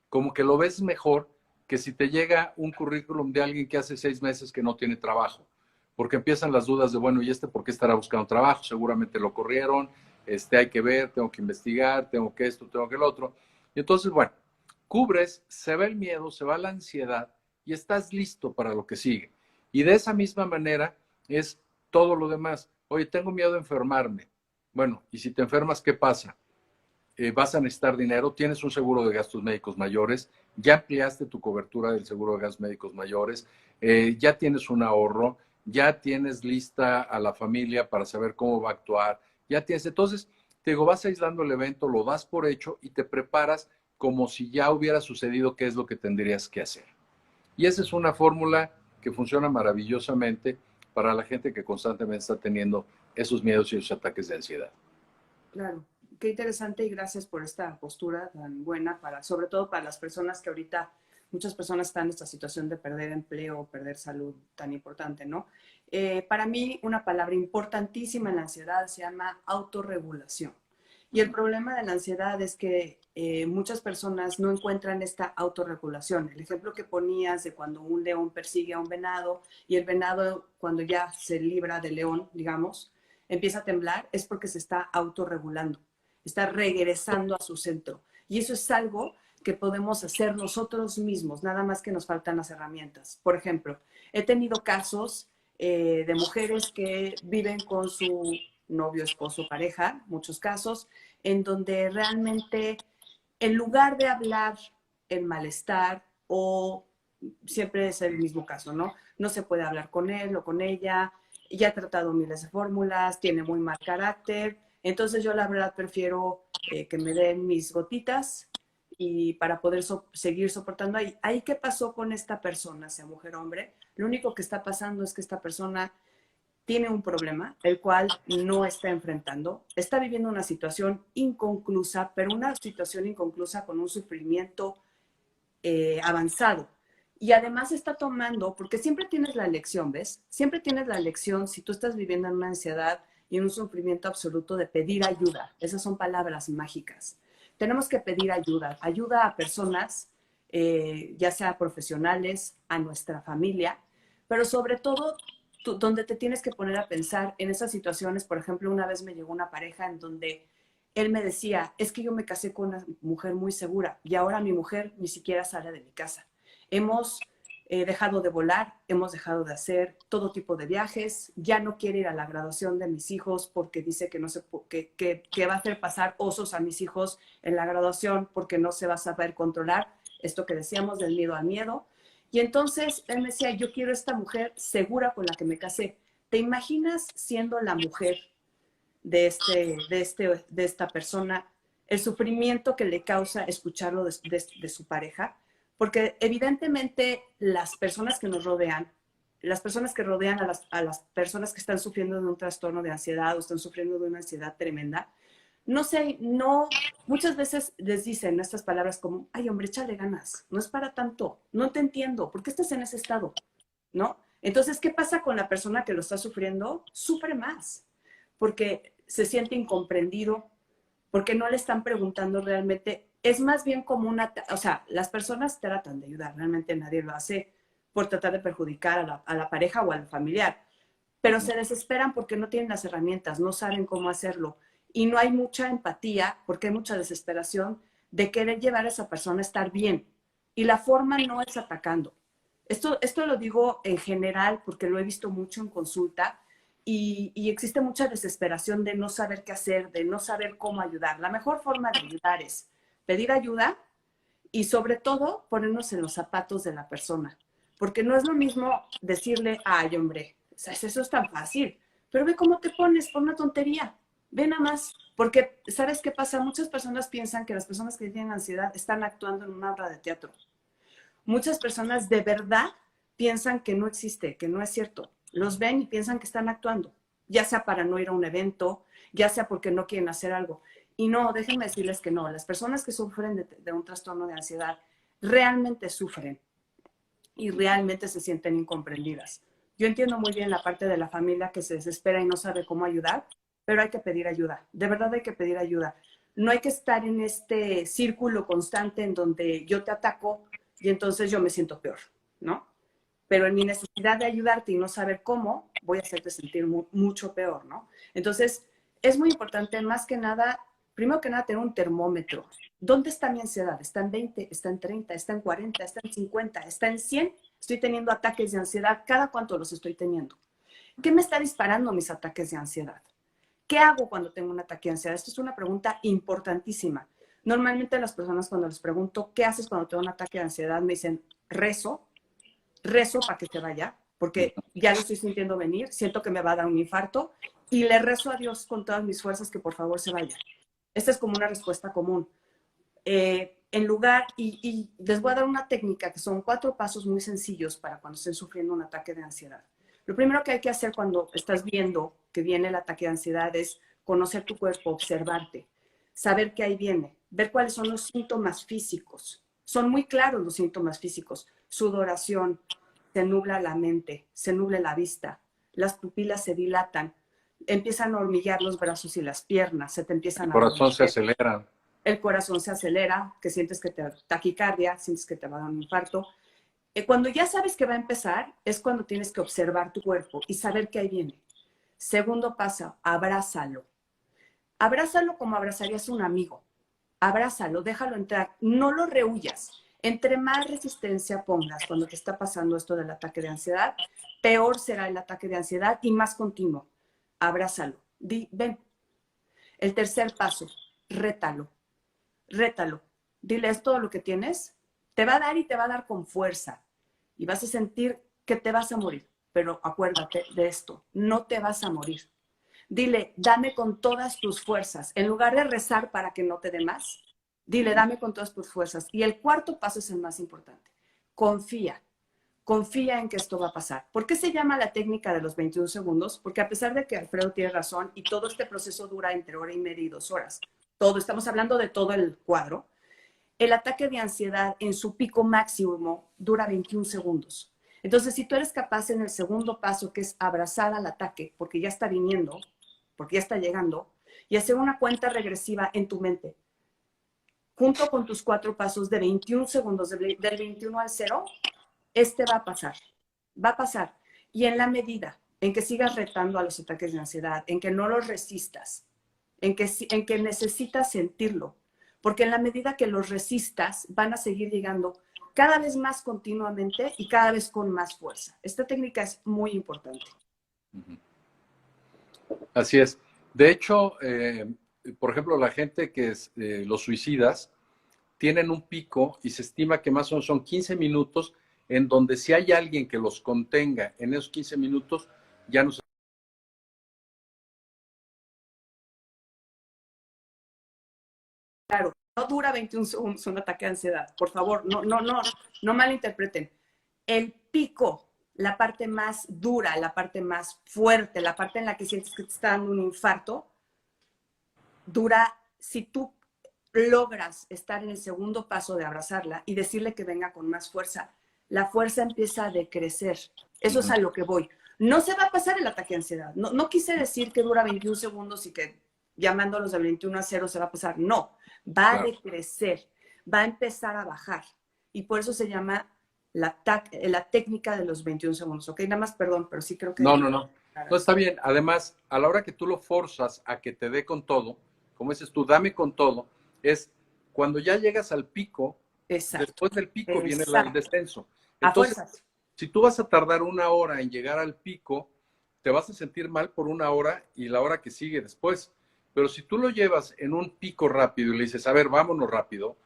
como que lo ves mejor que si te llega un currículum de alguien que hace 6 meses que no tiene trabajo, porque empiezan las dudas de, bueno, ¿y por qué estará buscando trabajo? Seguramente lo corrieron, hay que ver, tengo que investigar, tengo que esto, tengo que el otro. Y entonces, bueno, cubres, se va el miedo, se va la ansiedad y estás listo para lo que sigue. Y de esa misma manera es todo lo demás. Oye, tengo miedo de enfermarme. Bueno, y si te enfermas, ¿qué pasa? Vas a necesitar dinero, tienes un seguro de gastos médicos mayores, ya ampliaste tu cobertura del seguro de gastos médicos mayores, ya tienes un ahorro, ya tienes lista a la familia para saber cómo va a actuar, ya tienes, entonces, te digo, vas aislando el evento, lo das por hecho y te preparas como si ya hubiera sucedido qué es lo que tendrías que hacer. Y esa es una fórmula que funciona maravillosamente para la gente que constantemente está teniendo esos miedos y esos ataques de ansiedad. Claro, qué interesante y gracias por esta postura tan buena para, sobre todo para las personas que ahorita, muchas personas están en esta situación de perder empleo, perder salud tan importante, ¿no? Para mí, una palabra importantísima en la ansiedad se llama autorregulación. Y el problema de la ansiedad es que muchas personas no encuentran esta autorregulación. El ejemplo que ponías de cuando un león persigue a un venado y el venado cuando ya se libra del león, digamos, empieza a temblar, es porque se está autorregulando, está regresando a su centro. Y eso es algo que podemos hacer nosotros mismos, nada más que nos faltan las herramientas. Por ejemplo, he tenido casos de mujeres que viven con su novio, esposo, pareja, muchos casos, en donde realmente en lugar de hablar el malestar o siempre es el mismo caso, ¿no? No se puede hablar con él o con ella, ya ha tratado miles de fórmulas, tiene muy mal carácter, entonces yo la verdad prefiero que me den mis gotitas y para poder seguir soportando ahí. ¿Ahí qué pasó con esta persona, sea mujer o hombre? Lo único que está pasando es que esta persona tiene un problema, el cual no está enfrentando, está viviendo una situación inconclusa, pero una situación inconclusa con un sufrimiento avanzado. Y además está tomando, porque siempre tienes la elección, ¿ves? Siempre tienes la elección si tú estás viviendo en una ansiedad y en un sufrimiento absoluto de pedir ayuda. Esas son palabras mágicas. Tenemos que pedir ayuda, ayuda a personas, ya sea profesionales, a nuestra familia, pero sobre todo donde te tienes que poner a pensar en esas situaciones. Por ejemplo, una vez me llegó una pareja en donde él me decía, es que yo me casé con una mujer muy segura y ahora mi mujer ni siquiera sale de mi casa. Hemos dejado de volar, hemos dejado de hacer todo tipo de viajes, ya no quiere ir a la graduación de mis hijos porque dice que, no se, que va a hacer pasar osos a mis hijos en la graduación porque no se va a saber controlar. esto que decíamos del miedo al miedo. Y entonces él me decía, yo quiero esta mujer segura con la que me casé. ¿Te imaginas siendo la mujer de esta persona, el sufrimiento que le causa escucharlo de su pareja? Porque evidentemente las personas que nos rodean, las personas que rodean a las personas que están sufriendo de un trastorno de ansiedad o están sufriendo de una ansiedad tremenda, no sé, no, muchas veces les dicen estas palabras como, ay hombre, échale ganas, no es para tanto, no te entiendo, ¿por qué estás en ese estado? ¿No? Entonces, ¿qué pasa con la persona que lo está sufriendo? Sufre más, porque se siente incomprendido, porque no le están preguntando realmente. Es más bien como una, o sea, las personas tratan de ayudar, realmente nadie lo hace por tratar de perjudicar a la pareja o al familiar, pero se desesperan porque no tienen las herramientas, no saben cómo hacerlo. Y no hay mucha empatía, porque hay mucha desesperación de querer llevar a esa persona a estar bien. Y la forma no es atacando. Esto lo digo en general porque lo he visto mucho en consulta y existe mucha desesperación de no saber qué hacer, de no saber cómo ayudar. La mejor forma de ayudar es pedir ayuda y sobre todo ponernos en los zapatos de la persona. Porque no es lo mismo decirle, ay hombre, eso es tan fácil, pero ve cómo te pones por una tontería, ve nada más. Porque, ¿sabes qué pasa? Muchas personas piensan que las personas que tienen ansiedad están actuando en una obra de teatro. Muchas personas de verdad piensan que no existe, que no es cierto. Los ven y piensan que están actuando, ya sea para no ir a un evento, ya sea porque no quieren hacer algo. Y no, déjenme decirles que no, las personas que sufren de un trastorno de ansiedad realmente sufren y realmente se sienten incomprendidas. Yo entiendo muy bien la parte de la familia que se desespera y no sabe cómo ayudar, pero hay que pedir ayuda, de verdad hay que pedir ayuda. No hay que estar en este círculo constante en donde yo te ataco y entonces yo me siento peor, ¿no? Pero en mi necesidad de ayudarte y no saber cómo, voy a hacerte sentir mucho peor, ¿no? Entonces, es muy importante, más que nada, primero que nada, tener un termómetro. ¿Dónde está mi ansiedad? ¿Está en 20? ¿Está en 30? ¿Está en 40? ¿Está en 50? ¿Está en 100? Estoy teniendo ataques de ansiedad. ¿Cada cuánto los estoy teniendo? ¿Qué me está disparando mis ataques de ansiedad? ¿Qué hago cuando tengo un ataque de ansiedad? Esto es una pregunta importantísima. Normalmente las personas cuando les pregunto, ¿qué haces cuando tengo un ataque de ansiedad? Me dicen, rezo para que se vaya, porque ya lo estoy sintiendo venir, siento que me va a dar un infarto y le rezo a Dios con todas mis fuerzas que por favor se vaya. Esta es como una respuesta común. En lugar, y les voy a dar una técnica que son 4 pasos muy sencillos para cuando estén sufriendo un ataque de ansiedad. Lo primero que hay que hacer cuando estás viendo que viene el ataque de ansiedad es conocer tu cuerpo, observarte, saber qué ahí viene, ver cuáles son los síntomas físicos. Son muy claros los síntomas físicos. Sudoración, se nubla la mente, se nubla la vista, las pupilas se dilatan, empiezan a hormiguear los brazos y las piernas, se te El empiezan a corazón se revolver, acelera. el corazón se acelera, que sientes que te taquicardia, sientes que te va a dar un infarto. Cuando ya sabes que va a empezar, es cuando tienes que observar tu cuerpo y saber qué ahí viene. Segundo paso, abrázalo. Abrázalo como abrazarías a un amigo. Abrázalo, déjalo entrar, no lo rehuyas. Entre más resistencia pongas cuando te está pasando esto del ataque de ansiedad, peor será el ataque de ansiedad y más continuo. Abrázalo. Ven. El tercer paso, rétalo. Rétalo. Dile, es todo lo que tienes. Te va a dar y te va a dar con fuerza. Y vas a sentir que te vas a morir. Pero acuérdate de esto, no te vas a morir. Dile, dame con todas tus fuerzas. En lugar de rezar para que no te dé más, dile, dame con todas tus fuerzas. Y el cuarto paso es el más importante. Confía. Confía en que esto va a pasar. ¿Por qué se llama la técnica de los 21 segundos? Porque a pesar de que Alfredo tiene razón y todo este proceso dura entre hora y media y 2 horas, todo, estamos hablando de todo el cuadro, el ataque de ansiedad en su pico máximo dura 21 segundos. Entonces, si tú eres capaz en el segundo paso, que es abrazar al ataque, porque ya está viniendo, porque ya está llegando, y hacer una cuenta regresiva en tu mente, junto con tus 4 pasos de 21 segundos, del 21 al 0, este va a pasar. Y en la medida en que sigas retando a los ataques de ansiedad, en que no los resistas, en que necesitas sentirlo, porque en la medida que los resistas, van a seguir llegando cada vez más continuamente y cada vez con más fuerza. Esta técnica es muy importante. Así es. De hecho, por ejemplo, la gente que es los suicidas tienen un pico y se estima que más o menos son 15 minutos en donde si hay alguien que los contenga en esos 15 minutos, ya no se... Claro, no dura 21 segundos un ataque de ansiedad. Por favor, no malinterpreten. El pico, la parte más dura, la parte más fuerte, la parte en la que sientes que te está dando un infarto, dura, si tú logras estar en el segundo paso de abrazarla y decirle que venga con más fuerza, la fuerza empieza a decrecer. Eso es a lo que voy. No se va a pasar el ataque de ansiedad. No quise decir que dura 21 segundos y que llamándolos de 21 a 0 se va a pasar. No, va a decrecer, va a empezar a bajar. Y por eso se llama la técnica de los 21 segundos. Ok, nada más, perdón, pero sí creo que... No. No, está bien. Además, a la hora que tú lo forzas a que te dé con todo, como dices tú, dame con todo, es cuando ya llegas al pico, exacto, después del pico viene el descenso. Entonces, a fuerzas. Si tú vas a tardar 1 hora en llegar al pico, te vas a sentir mal por 1 hora y la hora que sigue después. Pero si tú lo llevas en un pico rápido y le dices, a ver, vámonos rápido,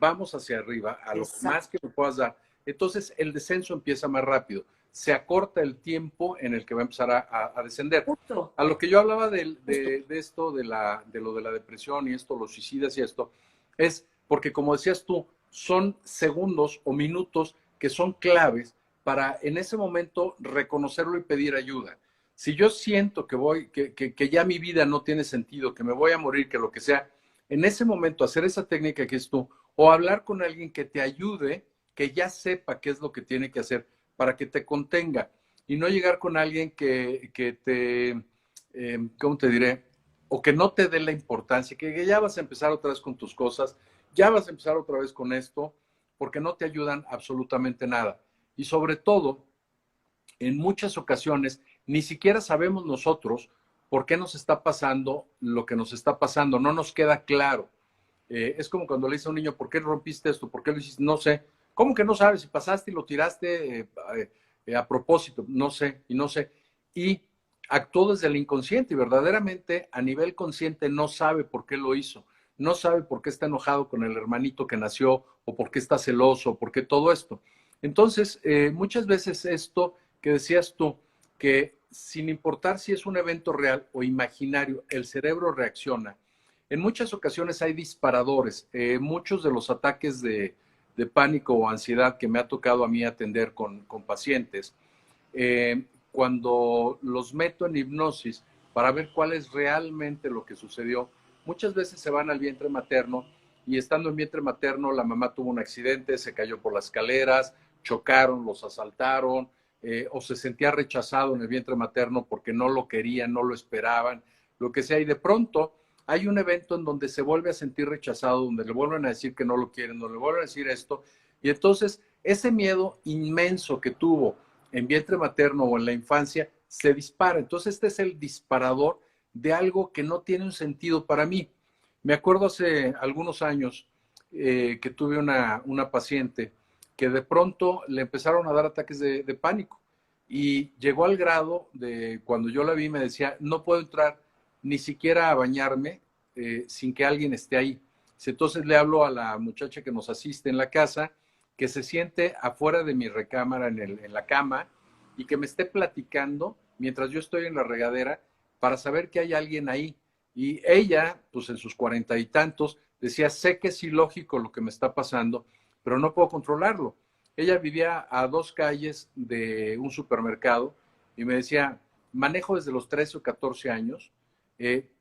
vamos hacia arriba, a lo más que me puedas dar, entonces el descenso empieza más rápido. Se acorta el tiempo en el que va a empezar a descender. Justo. A lo que yo hablaba de esto, de lo de la depresión y esto, los suicidas y esto, es porque, como decías tú, son segundos o minutos que son claves para en ese momento reconocerlo y pedir ayuda. Si yo siento que ya mi vida no tiene sentido, que me voy a morir, que lo que sea, en ese momento hacer esa técnica que es tú, o hablar con alguien que te ayude, que ya sepa qué es lo que tiene que hacer para que te contenga, y no llegar con alguien que te, ¿cómo te diré? O que no te dé la importancia, que ya vas a empezar otra vez con tus cosas, ya vas a empezar otra vez con esto, porque no te ayudan absolutamente nada. Y sobre todo, en muchas ocasiones, ni siquiera sabemos nosotros por qué nos está pasando lo que nos está pasando, no nos queda claro. Es como cuando le dice a un niño, ¿por qué rompiste esto? ¿Por qué lo hiciste? No sé. ¿Cómo que no sabes? Si pasaste y lo tiraste a propósito, no sé, y no sé. Y actuó desde el inconsciente y verdaderamente a nivel consciente no sabe por qué lo hizo. No sabe por qué está enojado con el hermanito que nació o por qué está celoso o por qué todo esto. Entonces, muchas veces esto que decías tú, que sin importar si es un evento real o imaginario, el cerebro reacciona. En muchas ocasiones hay disparadores. Muchos de los ataques de pánico o ansiedad que me ha tocado a mí atender con pacientes, cuando los meto en hipnosis para ver cuál es realmente lo que sucedió, muchas veces se van al vientre materno y estando en vientre materno la mamá tuvo un accidente, se cayó por las escaleras, chocaron, los asaltaron, o se sentía rechazado en el vientre materno porque no lo querían, no lo esperaban, lo que sea, y de pronto hay un evento en donde se vuelve a sentir rechazado, donde le vuelven a decir que no lo quieren, donde le vuelven a decir esto, y entonces ese miedo inmenso que tuvo en vientre materno o en la infancia se dispara. Entonces este es el disparador de algo que no tiene un sentido para mí. Me acuerdo hace algunos años que tuve una paciente que de pronto le empezaron a dar ataques de pánico y llegó al grado de cuando yo la vi me decía, no puedo entrar ni siquiera a bañarme sin que alguien esté ahí. Entonces le hablo a la muchacha que nos asiste en la casa, que se siente afuera de mi recámara en la cama y que me esté platicando mientras yo estoy en la regadera para saber que hay alguien ahí. Y ella, pues en sus 40 y tantos, decía, sé que es ilógico lo que me está pasando, pero no puedo controlarlo. Ella vivía a 2 calles de un supermercado y me decía, manejo desde los 13 o 14 años,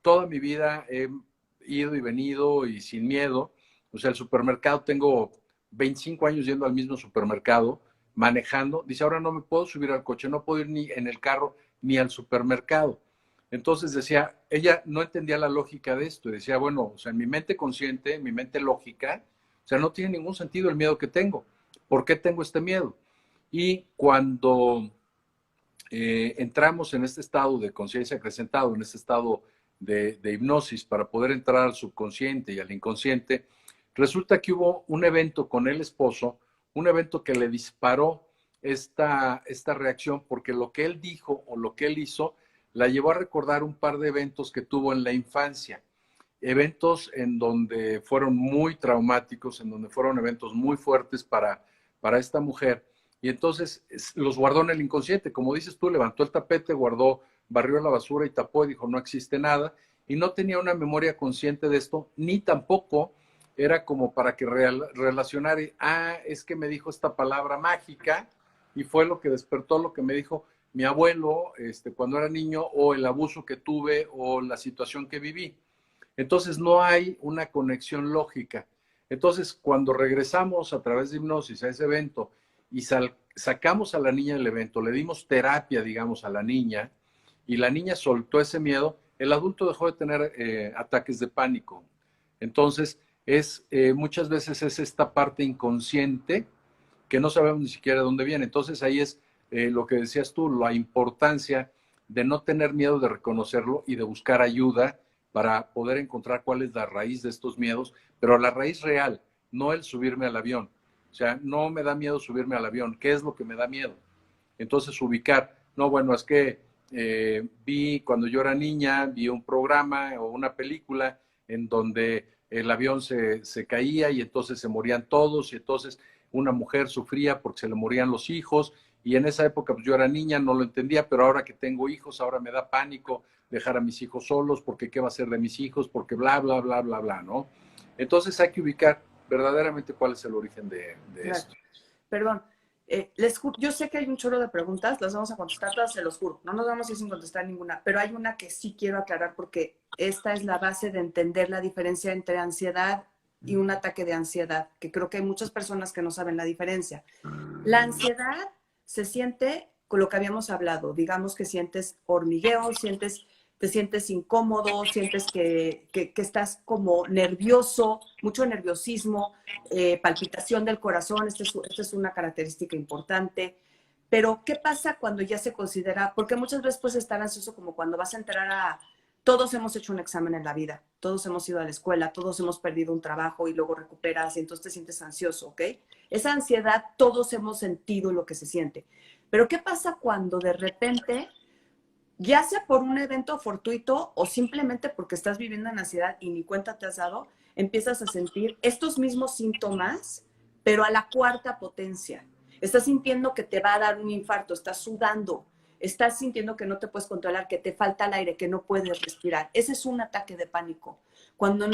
toda mi vida he ido y venido y sin miedo. O sea, el supermercado, tengo 25 años yendo al mismo supermercado, manejando. Dice, ahora no me puedo subir al coche, no puedo ir ni en el carro ni al supermercado. Entonces decía, ella no entendía la lógica de esto y decía, bueno, o sea, en mi mente consciente, en mi mente lógica, o sea, no tiene ningún sentido el miedo que tengo. ¿Por qué tengo este miedo? Y cuando entramos en este estado de conciencia acrecentado, en este estado de hipnosis para poder entrar al subconsciente y al inconsciente, resulta que hubo un evento con el esposo, un evento que le disparó esta reacción porque lo que él dijo o lo que él hizo la llevó a recordar un par de eventos que tuvo en la infancia. eventos en donde fueron muy traumáticos, en donde fueron eventos muy fuertes para esta mujer. Y entonces los guardó en el inconsciente. Como dices tú, levantó el tapete, guardó, barrió la basura y tapó y dijo, no existe nada. Y no tenía una memoria consciente de esto, ni tampoco era como para que relacionara, es que me dijo esta palabra mágica y fue lo que despertó lo que me dijo mi abuelo cuando era niño, o el abuso que tuve o la situación que viví. Entonces no hay una conexión lógica. Entonces cuando regresamos a través de hipnosis a ese evento y sacamos a la niña del evento, le dimos terapia, digamos, a la niña, y la niña soltó ese miedo, el adulto dejó de tener ataques de pánico. Entonces, muchas veces es esta parte inconsciente que no sabemos ni siquiera de dónde viene. Entonces, ahí es lo que decías tú, la importancia de no tener miedo de reconocerlo y de buscar ayuda para poder encontrar cuál es la raíz de estos miedos, pero la raíz real, no el subirme al avión. O sea, no me da miedo subirme al avión. ¿Qué es lo que me da miedo? Entonces, ubicar, no, bueno, es que cuando yo era niña, vi un programa o una película en donde el avión se caía y entonces se morían todos y entonces una mujer sufría porque se le morían los hijos y en esa época pues, yo era niña, no lo entendía, pero ahora que tengo hijos, ahora me da pánico dejar a mis hijos solos porque qué va a ser de mis hijos, porque bla, bla, bla, bla, bla, ¿no? Entonces hay que ubicar verdaderamente cuál es el origen de Claro. esto. Perdón, yo sé que hay un chorro de preguntas, las vamos a contestar todas, se los juro. No nos vamos a ir sin contestar ninguna, pero hay una que sí quiero aclarar porque esta es la base de entender la diferencia entre ansiedad y un ataque de ansiedad, que creo que hay muchas personas que no saben la diferencia. La ansiedad se siente con lo que habíamos hablado, digamos que sientes hormigueo, te sientes incómodo, sientes que estás como nervioso, mucho nerviosismo, palpitación del corazón, esta es una característica importante. Pero, ¿qué pasa cuando ya se considera? Porque muchas veces puedes estar ansioso como cuando vas a entrar a... Todos hemos hecho un examen en la vida, todos hemos ido a la escuela, todos hemos perdido un trabajo y luego recuperas y entonces te sientes ansioso, ¿ok? Esa ansiedad todos hemos sentido lo que se siente. Pero, ¿qué pasa cuando de repente, ya sea por un evento fortuito o simplemente porque estás viviendo en ansiedad y ni cuenta te has dado, empiezas a sentir estos mismos síntomas, pero a la cuarta potencia? Estás sintiendo que te va a dar un infarto, estás sudando, estás sintiendo que no te puedes controlar, que te falta el aire, que no puedes respirar. Ese es un ataque de pánico. Cuando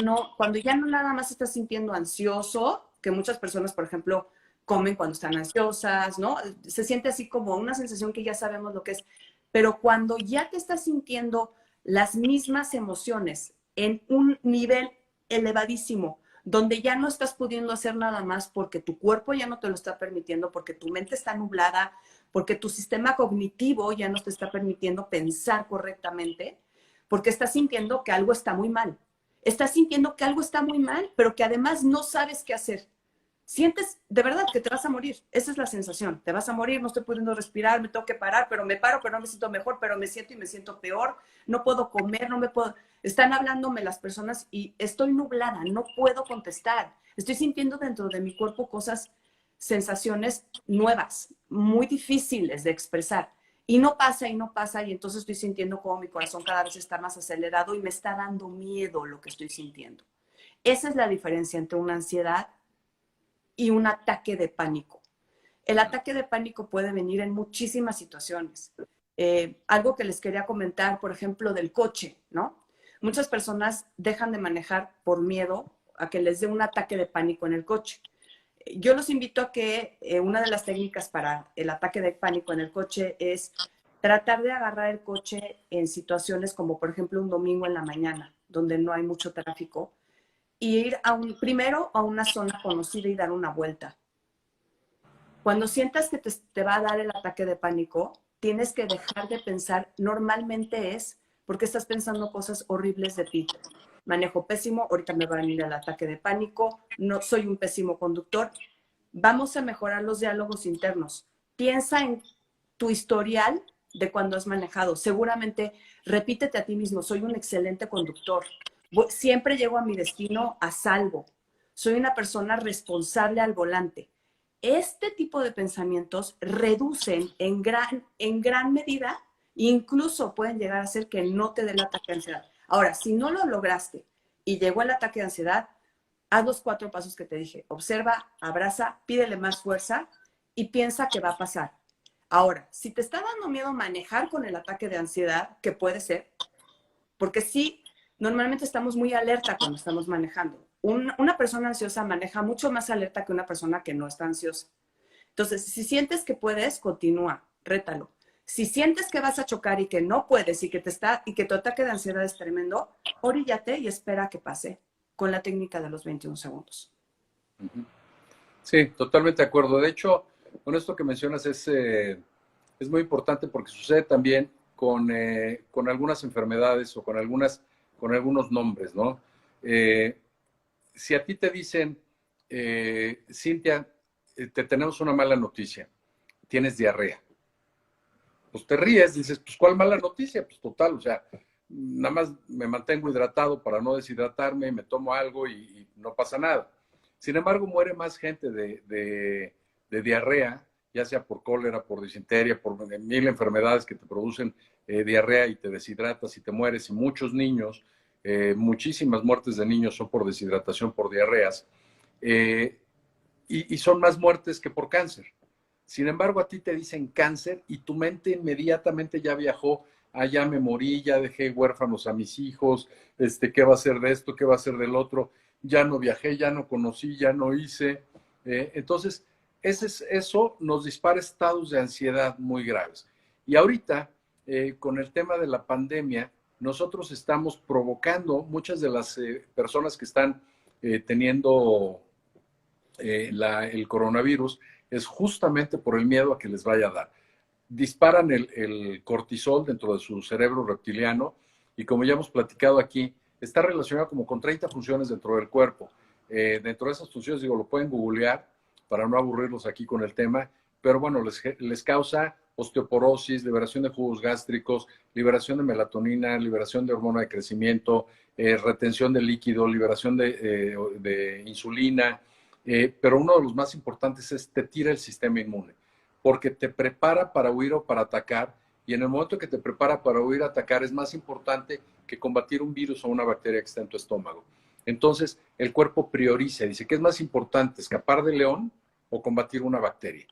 ya no nada más estás sintiendo ansioso, que muchas personas, por ejemplo, comen cuando están ansiosas, ¿no? Se siente así como una sensación que ya sabemos lo que es. Pero cuando ya te estás sintiendo las mismas emociones en un nivel elevadísimo, donde ya no estás pudiendo hacer nada más porque tu cuerpo ya no te lo está permitiendo, porque tu mente está nublada, porque tu sistema cognitivo ya no te está permitiendo pensar correctamente, porque estás sintiendo que algo está muy mal. Estás sintiendo que algo está muy mal, pero que además no sabes qué hacer. Sientes de verdad que te vas a morir. Esa es la sensación. Te vas a morir, no estoy pudiendo respirar, me tengo que parar, pero me paro, pero no me siento mejor, pero me siento y me siento peor. No puedo comer, no me puedo... Están hablándome las personas y estoy nublada, no puedo contestar. Estoy sintiendo dentro de mi cuerpo cosas, sensaciones nuevas, muy difíciles de expresar. Y no pasa, y entonces estoy sintiendo como mi corazón cada vez está más acelerado y me está dando miedo lo que estoy sintiendo. Esa es la diferencia entre una ansiedad y un ataque de pánico. El ataque de pánico puede venir en muchísimas situaciones. Algo que les quería comentar, por ejemplo, del coche, ¿no? Muchas personas dejan de manejar por miedo a que les dé un ataque de pánico en el coche. Yo los invito a que una de las técnicas para el ataque de pánico en el coche es tratar de agarrar el coche en situaciones como, por ejemplo, un domingo en la mañana, donde no hay mucho tráfico, y ir primero a una zona conocida y dar una vuelta. Cuando sientas que te va a dar el ataque de pánico, tienes que dejar de pensar, normalmente es porque estás pensando cosas horribles de ti. Manejo pésimo, ahorita me va a venir el ataque de pánico, no soy un pésimo conductor. Vamos a mejorar los diálogos internos. Piensa en tu historial de cuando has manejado. Seguramente repítete a ti mismo, soy un excelente conductor. Siempre llego a mi destino a salvo. Soy una persona responsable al volante. Este tipo de pensamientos reducen en gran medida, incluso pueden llegar a hacer que no te dé el ataque de ansiedad. Ahora, si no lo lograste y llegó el ataque de ansiedad, haz los 4 pasos que te dije. Observa, abraza, pídele más fuerza y piensa que va a pasar. Ahora, si te está dando miedo manejar con el ataque de ansiedad, que puede ser, porque sí, normalmente estamos muy alerta cuando estamos manejando. Una persona ansiosa maneja mucho más alerta que una persona que no está ansiosa. Entonces, si sientes que puedes, continúa, rétalo. Si sientes que vas a chocar y que no puedes y que tu ataque de ansiedad es tremendo, oríllate y espera que pase con la técnica de los 21 segundos. Sí, totalmente de acuerdo. De hecho, con esto que mencionas es muy importante porque sucede también con algunas enfermedades o con algunos nombres, ¿no? Si a ti te dicen, Cintia, te tenemos una mala noticia, tienes diarrea, pues te ríes, dices, pues ¿cuál mala noticia? Pues total, o sea, nada más me mantengo hidratado para no deshidratarme, me tomo algo y no pasa nada. Sin embargo, muere más gente de diarrea, ya sea por cólera, por disentería, por mil enfermedades que te producen diarrea y te deshidratas y te mueres. Y muchos niños, muchísimas muertes de niños son por deshidratación, por diarreas, y son más muertes que por cáncer. Sin embargo, a ti te dicen cáncer y tu mente inmediatamente ya viajó, ya me morí, ya dejé huérfanos a mis hijos, ¿qué va a ser de esto? ¿Qué va a ser del otro? Ya no viajé, ya no conocí, ya no hice. Entonces, eso nos dispara estados de ansiedad muy graves. Y ahorita, con el tema de la pandemia, nosotros estamos provocando, muchas de las personas que están teniendo el coronavirus, es justamente por el miedo a que les vaya a dar. Disparan el cortisol dentro de su cerebro reptiliano y como ya hemos platicado aquí, está relacionado como con 30 funciones dentro del cuerpo. Dentro de esas funciones, digo, lo pueden googlear para no aburrirlos aquí con el tema, pero bueno, les causa osteoporosis, liberación de jugos gástricos, liberación de melatonina, liberación de hormona de crecimiento, retención de líquido, liberación de insulina, pero uno de los más importantes es te tira el sistema inmune, porque te prepara para huir o para atacar, y en el momento que te prepara para huir o atacar es más importante que combatir un virus o una bacteria que está en tu estómago. Entonces, el cuerpo prioriza, dice, ¿qué es más importante, escapar del león o combatir una bacteria?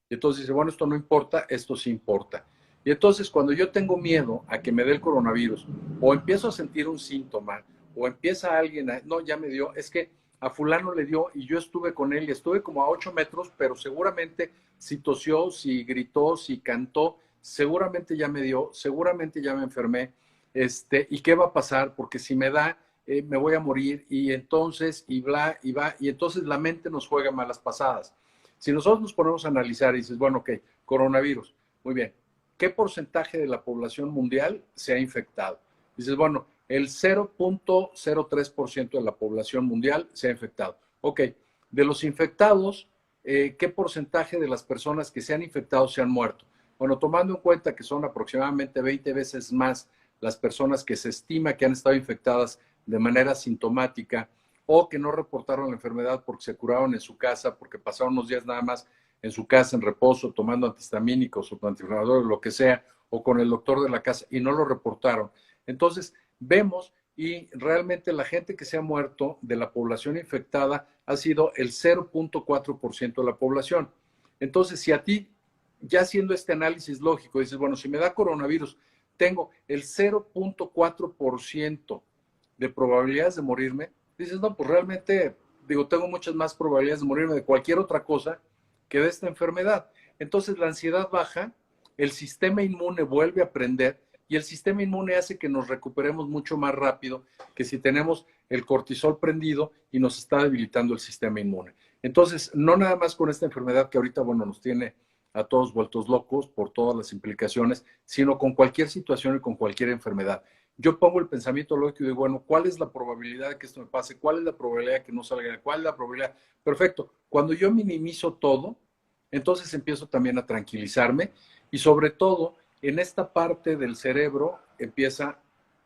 Y entonces dice, bueno, esto no importa, esto sí importa. Y entonces, cuando yo tengo miedo a que me dé el coronavirus, o empiezo a sentir un síntoma, o empieza alguien no, ya me dio, es que a fulano le dio y yo estuve con él y estuve como a 8 metros, pero seguramente si tosió, si gritó, si cantó, seguramente ya me dio, seguramente ya me enfermé, ¿y qué va a pasar? Porque si me da, me voy a morir y entonces, y bla, y va, y entonces la mente nos juega malas pasadas. Si nosotros nos ponemos a analizar y dices, bueno, ok, coronavirus, muy bien, ¿qué porcentaje de la población mundial se ha infectado? Dices, bueno, el 0.03% de la población mundial se ha infectado. Ok, de los infectados, ¿qué porcentaje de las personas que se han infectado se han muerto? Bueno, tomando en cuenta que son aproximadamente 20 veces más las personas que se estima que han estado infectadas de manera sintomática o que no reportaron la enfermedad porque se curaron en su casa, porque pasaron unos días nada más en su casa en reposo, tomando antihistamínicos o antiinflamatorios, lo que sea, o con el doctor de la casa y no lo reportaron. Entonces, vemos y realmente la gente que se ha muerto de la población infectada ha sido el 0.4% de la población. Entonces, si a ti, ya haciendo este análisis lógico, dices, bueno, si me da coronavirus, tengo el 0.4% de probabilidades de morirme, dices, no, pues realmente, digo, tengo muchas más probabilidades de morirme de cualquier otra cosa que de esta enfermedad. Entonces la ansiedad baja, el sistema inmune vuelve a aprender y el sistema inmune hace que nos recuperemos mucho más rápido que si tenemos el cortisol prendido y nos está debilitando el sistema inmune. Entonces, no nada más con esta enfermedad que ahorita, bueno, nos tiene a todos vueltos locos por todas las implicaciones, sino con cualquier situación y con cualquier enfermedad. Yo pongo el pensamiento lógico y digo, bueno, ¿cuál es la probabilidad de que esto me pase? ¿Cuál es la probabilidad de que no salga? ¿Cuál es la probabilidad? Perfecto. Cuando yo minimizo todo, entonces empiezo también a tranquilizarme y sobre todo en esta parte del cerebro empieza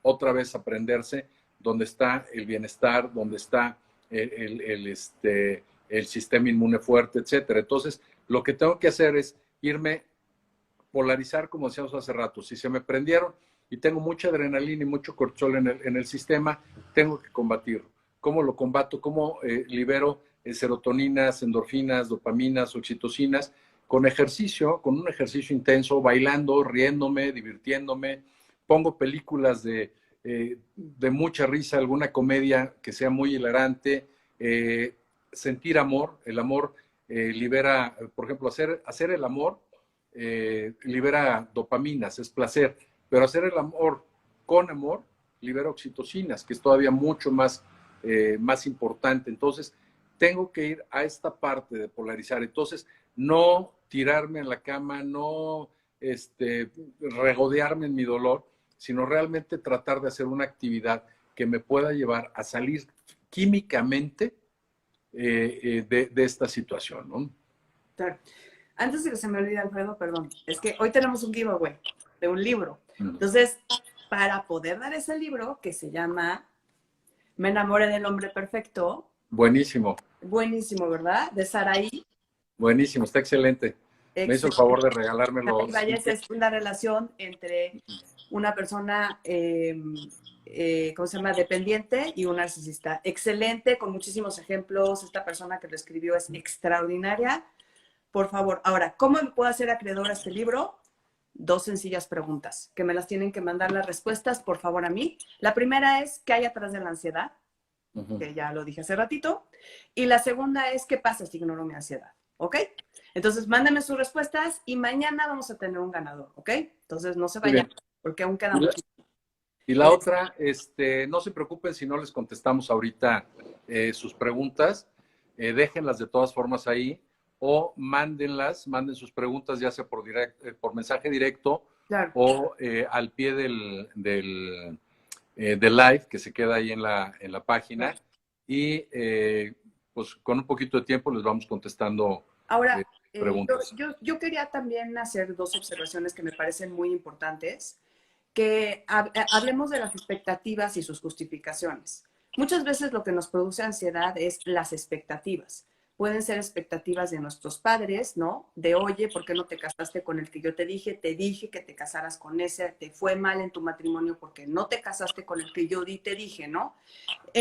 otra vez a aprenderse dónde está el bienestar, dónde está el sistema inmune fuerte, etcétera. Entonces, lo que tengo que hacer es irme polarizar, como decíamos hace rato. Si se me prendieron y tengo mucha adrenalina y mucho cortisol en el sistema, tengo que combatirlo. ¿Cómo lo combato? ¿Cómo libero serotoninas, endorfinas, dopaminas, oxitocinas? Con ejercicio, con un ejercicio intenso, bailando, riéndome, divirtiéndome. Pongo películas de mucha risa, alguna comedia que sea muy hilarante. Sentir amor. El amor libera, por ejemplo, hacer el amor libera dopaminas, es placer, pero hacer el amor con amor libera oxitocinas, que es todavía mucho más importante. Entonces, tengo que ir a esta parte de polarizar. Entonces, no tirarme en la cama, no regodearme en mi dolor, sino realmente tratar de hacer una actividad que me pueda llevar a salir químicamente de esta situación, ¿no? Claro. Antes de que se me olvide, Alfredo, perdón, es que hoy tenemos un giveaway de un libro. Entonces, para poder dar ese libro que se llama Me enamoré del hombre perfecto. Buenísimo. Buenísimo, ¿verdad? De Saraí. Buenísimo, está excelente. Me hizo el favor de regalármelo. Valles es una relación entre una persona, ¿cómo se llama?, dependiente y un narcisista. Excelente, con muchísimos ejemplos. Esta persona que lo escribió es extraordinaria. Por favor, ahora, ¿cómo me puedo hacer acreedor a este libro? 2 sencillas preguntas, que me las tienen que mandar las respuestas, por favor, a mí. La primera es, ¿qué hay atrás de la ansiedad? Que ya lo dije hace ratito. Y la segunda es, ¿qué pasa si ignoro mi ansiedad? ¿Ok? Entonces, mándenme sus respuestas y mañana vamos a tener un ganador, ¿ok? Entonces, no se vayan, porque aún queda mucho. Y la otra, no se preocupen si no les contestamos ahorita sus preguntas, déjenlas de todas formas ahí o manden sus preguntas ya sea por mensaje directo, claro, o al pie del live que se queda ahí en la página, claro, y pues con un poquito de tiempo les vamos contestando ahora, preguntas. Yo quería también hacer 2 observaciones que me parecen muy importantes, que hablemos de las expectativas y sus justificaciones. Muchas veces lo que nos produce ansiedad es las expectativas. Pueden ser expectativas de nuestros padres, ¿no? De, oye, ¿por qué no te casaste con el que yo te dije? Te dije que te casaras con ese, te fue mal en tu matrimonio porque no te casaste con el que yo te dije, ¿no?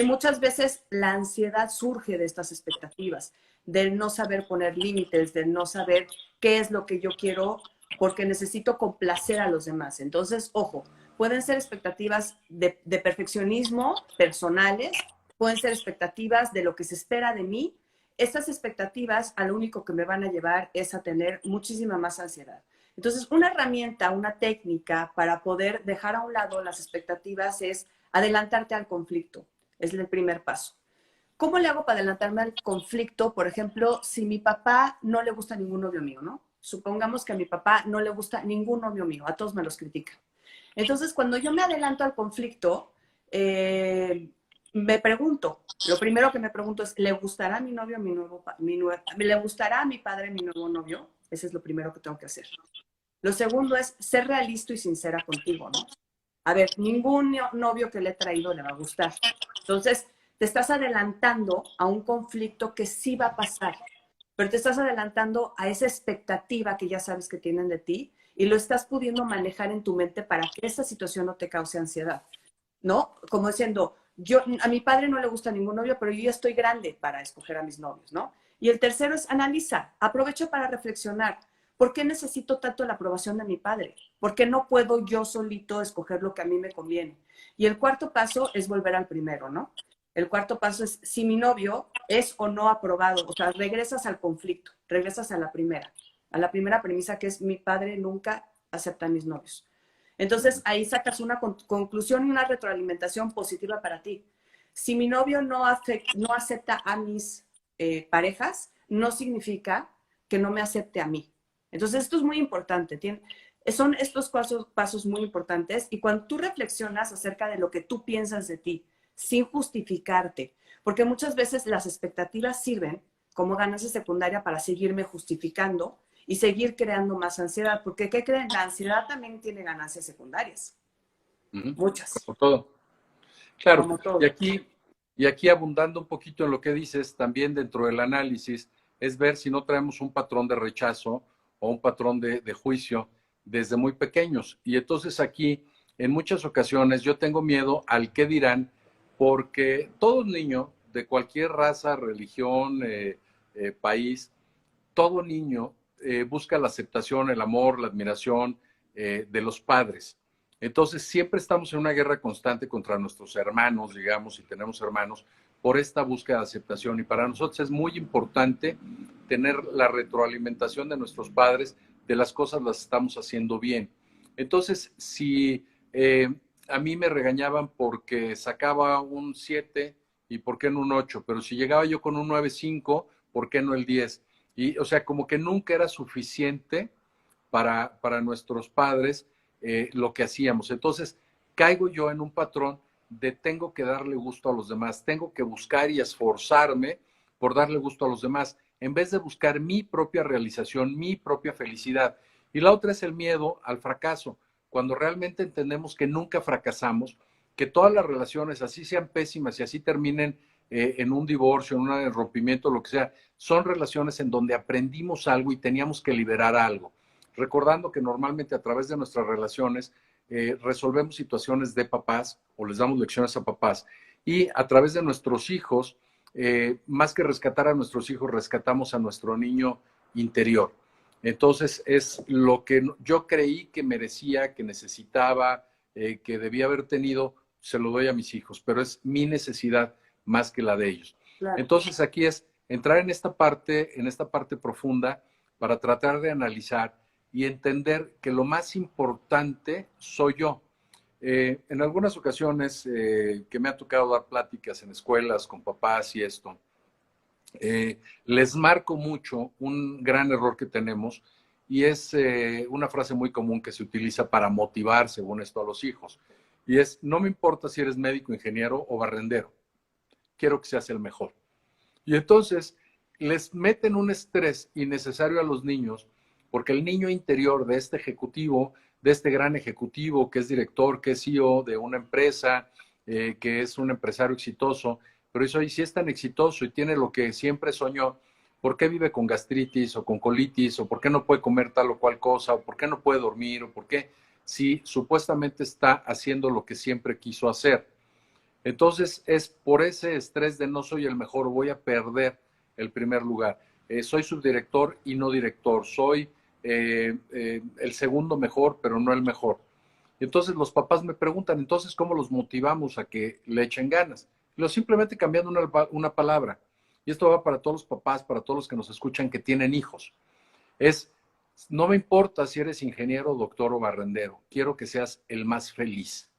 Muchas veces la ansiedad surge de estas expectativas, del no saber poner límites, del no saber qué es lo que yo quiero porque necesito complacer a los demás. Entonces, ojo, pueden ser expectativas de perfeccionismo personales, pueden ser expectativas de lo que se espera de mí. Estas expectativas a lo único que me van a llevar es a tener muchísima más ansiedad. Entonces, una herramienta, una técnica para poder dejar a un lado las expectativas es adelantarte al conflicto. Es el primer paso. ¿Cómo le hago para adelantarme al conflicto? Por ejemplo, si mi papá no le gusta ningún novio mío, ¿no? Supongamos que a mi papá no le gusta ningún novio mío, a todos me los critica. Entonces, cuando yo me adelanto al conflicto, me pregunto, lo primero que me pregunto es, ¿le gustará a mi novio le gustará a mi padre mi nuevo novio? Ese es lo primero que tengo que hacer. Lo segundo es ser realista y sincera contigo, ¿no? A ver, ningún novio que le he traído le va a gustar. Entonces, te estás adelantando a un conflicto que sí va a pasar, pero te estás adelantando a esa expectativa que ya sabes que tienen de ti y lo estás pudiendo manejar en tu mente para que esta situación no te cause ansiedad, ¿no? Como diciendo, a mi padre no le gusta ningún novio, pero yo ya estoy grande para escoger a mis novios, ¿no? Y el tercero es analiza, aprovecha para reflexionar. ¿Por qué necesito tanto la aprobación de mi padre? ¿Por qué no puedo yo solito escoger lo que a mí me conviene? Y el cuarto paso es volver al primero, ¿no? El cuarto paso es si mi novio es o no aprobado, o sea, regresas al conflicto, regresas a la primera premisa que es mi padre nunca acepta a mis novios. Entonces ahí sacas una conclusión y una retroalimentación positiva para ti. Si mi novio no acepta a mis parejas, no significa que no me acepte a mí. Entonces esto es muy importante. Son estos pasos muy importantes y cuando tú reflexionas acerca de lo que tú piensas de ti, sin justificarte, porque muchas veces las expectativas sirven como ganancia secundaria para seguirme justificando y seguir creando más ansiedad, porque ¿qué creen? La ansiedad también tiene ganancias secundarias. Muchas. Como todo. Claro, Como todo. y aquí abundando un poquito en lo que dices, también dentro del análisis, es ver si no traemos un patrón de rechazo o un patrón de juicio desde muy pequeños. Y entonces aquí en muchas ocasiones yo tengo miedo al qué dirán, porque todo niño de cualquier raza, religión, país, todo niño busca la aceptación, el amor, la admiración de los padres. Entonces, siempre estamos en una guerra constante contra nuestros hermanos, digamos, si tenemos hermanos, por esta búsqueda de aceptación. Y para nosotros es muy importante tener la retroalimentación de nuestros padres de las cosas las estamos haciendo bien. Entonces, si a mí me regañaban porque sacaba un 7 y por qué no un 8, pero si llegaba yo con un 9,5, ¿por qué no el 10? Y, o sea, como que nunca era suficiente para nuestros padres lo que hacíamos. Entonces, caigo yo en un patrón de tengo que darle gusto a los demás, tengo que buscar y esforzarme por darle gusto a los demás, en vez de buscar mi propia realización, mi propia felicidad. Y la otra es el miedo al fracaso, cuando realmente entendemos que nunca fracasamos, que todas las relaciones, así sean pésimas y así terminen en un divorcio, en un rompimiento, lo que sea, son relaciones en donde aprendimos algo y teníamos que liberar algo. Recordando que normalmente a través de nuestras relaciones resolvemos situaciones de papás o les damos lecciones a papás y a través de nuestros hijos, más que rescatar a nuestros hijos, rescatamos a nuestro niño interior. Entonces es lo que yo creí que merecía, que necesitaba, que debía haber tenido, se lo doy a mis hijos, pero es mi necesidad más que la de ellos. Claro. Entonces aquí es entrar en esta parte profunda para tratar de analizar y entender que lo más importante soy yo. En algunas ocasiones que me ha tocado dar pláticas en escuelas con papás y esto, les marco mucho un gran error que tenemos y es una frase muy común que se utiliza para motivar, según esto, a los hijos. Y es, no me importa si eres médico, ingeniero o barrendero, quiero que seas el mejor. Y entonces les meten un estrés innecesario a los niños porque el niño interior de este ejecutivo, de este gran ejecutivo que es director, que es CEO de una empresa, que es un empresario exitoso, pero eso, y si es tan exitoso y tiene lo que siempre soñó, ¿por qué vive con gastritis o con colitis? ¿O por qué no puede comer tal o cual cosa? ¿O por qué no puede dormir? ¿O por qué? Si supuestamente está haciendo lo que siempre quiso hacer. Entonces es por ese estrés de no soy el mejor, voy a perder el primer lugar. Soy subdirector y no director, soy el segundo mejor, pero no el mejor. Entonces los papás me preguntan, entonces, ¿cómo los motivamos a que le echen ganas? Lo simplemente cambiando una palabra. Y esto va para todos los papás, para todos los que nos escuchan que tienen hijos. Es, no me importa si eres ingeniero, doctor o barrendero, quiero que seas el más feliz.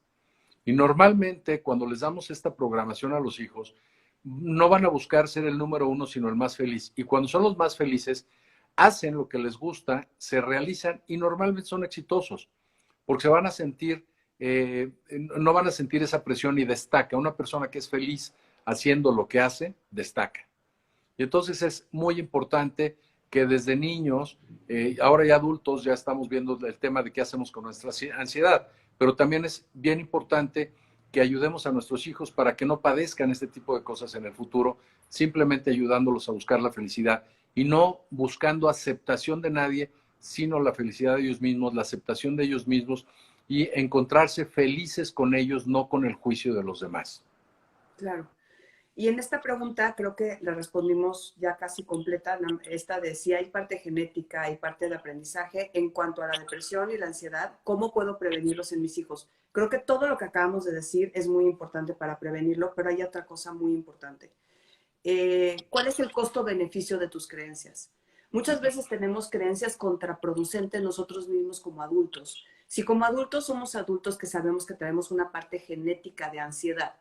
Y normalmente cuando les damos esta programación a los hijos, no van a buscar ser el número uno, sino el más feliz. Y cuando son los más felices, hacen lo que les gusta, se realizan y normalmente son exitosos, porque se van a sentir, no van a sentir esa presión y destaca. Una persona que es feliz haciendo lo que hace, destaca. Y entonces es muy importante que desde niños, ahora ya adultos, ya estamos viendo el tema de qué hacemos con nuestra ansiedad, pero también es bien importante que ayudemos a nuestros hijos para que no padezcan este tipo de cosas en el futuro, simplemente ayudándolos a buscar la felicidad y no buscando aceptación de nadie, sino la felicidad de ellos mismos, la aceptación de ellos mismos y encontrarse felices con ellos, no con el juicio de los demás. Claro. Y en esta pregunta creo que la respondimos ya casi completa, esta de si hay parte genética y parte de aprendizaje en cuanto a la depresión y la ansiedad, ¿cómo puedo prevenirlos en mis hijos? Creo que todo lo que acabamos de decir es muy importante para prevenirlo, pero hay otra cosa muy importante. ¿Cuál es el costo-beneficio de tus creencias? Muchas veces tenemos creencias contraproducentes nosotros mismos como adultos. Si como adultos somos adultos que sabemos que tenemos una parte genética de ansiedad,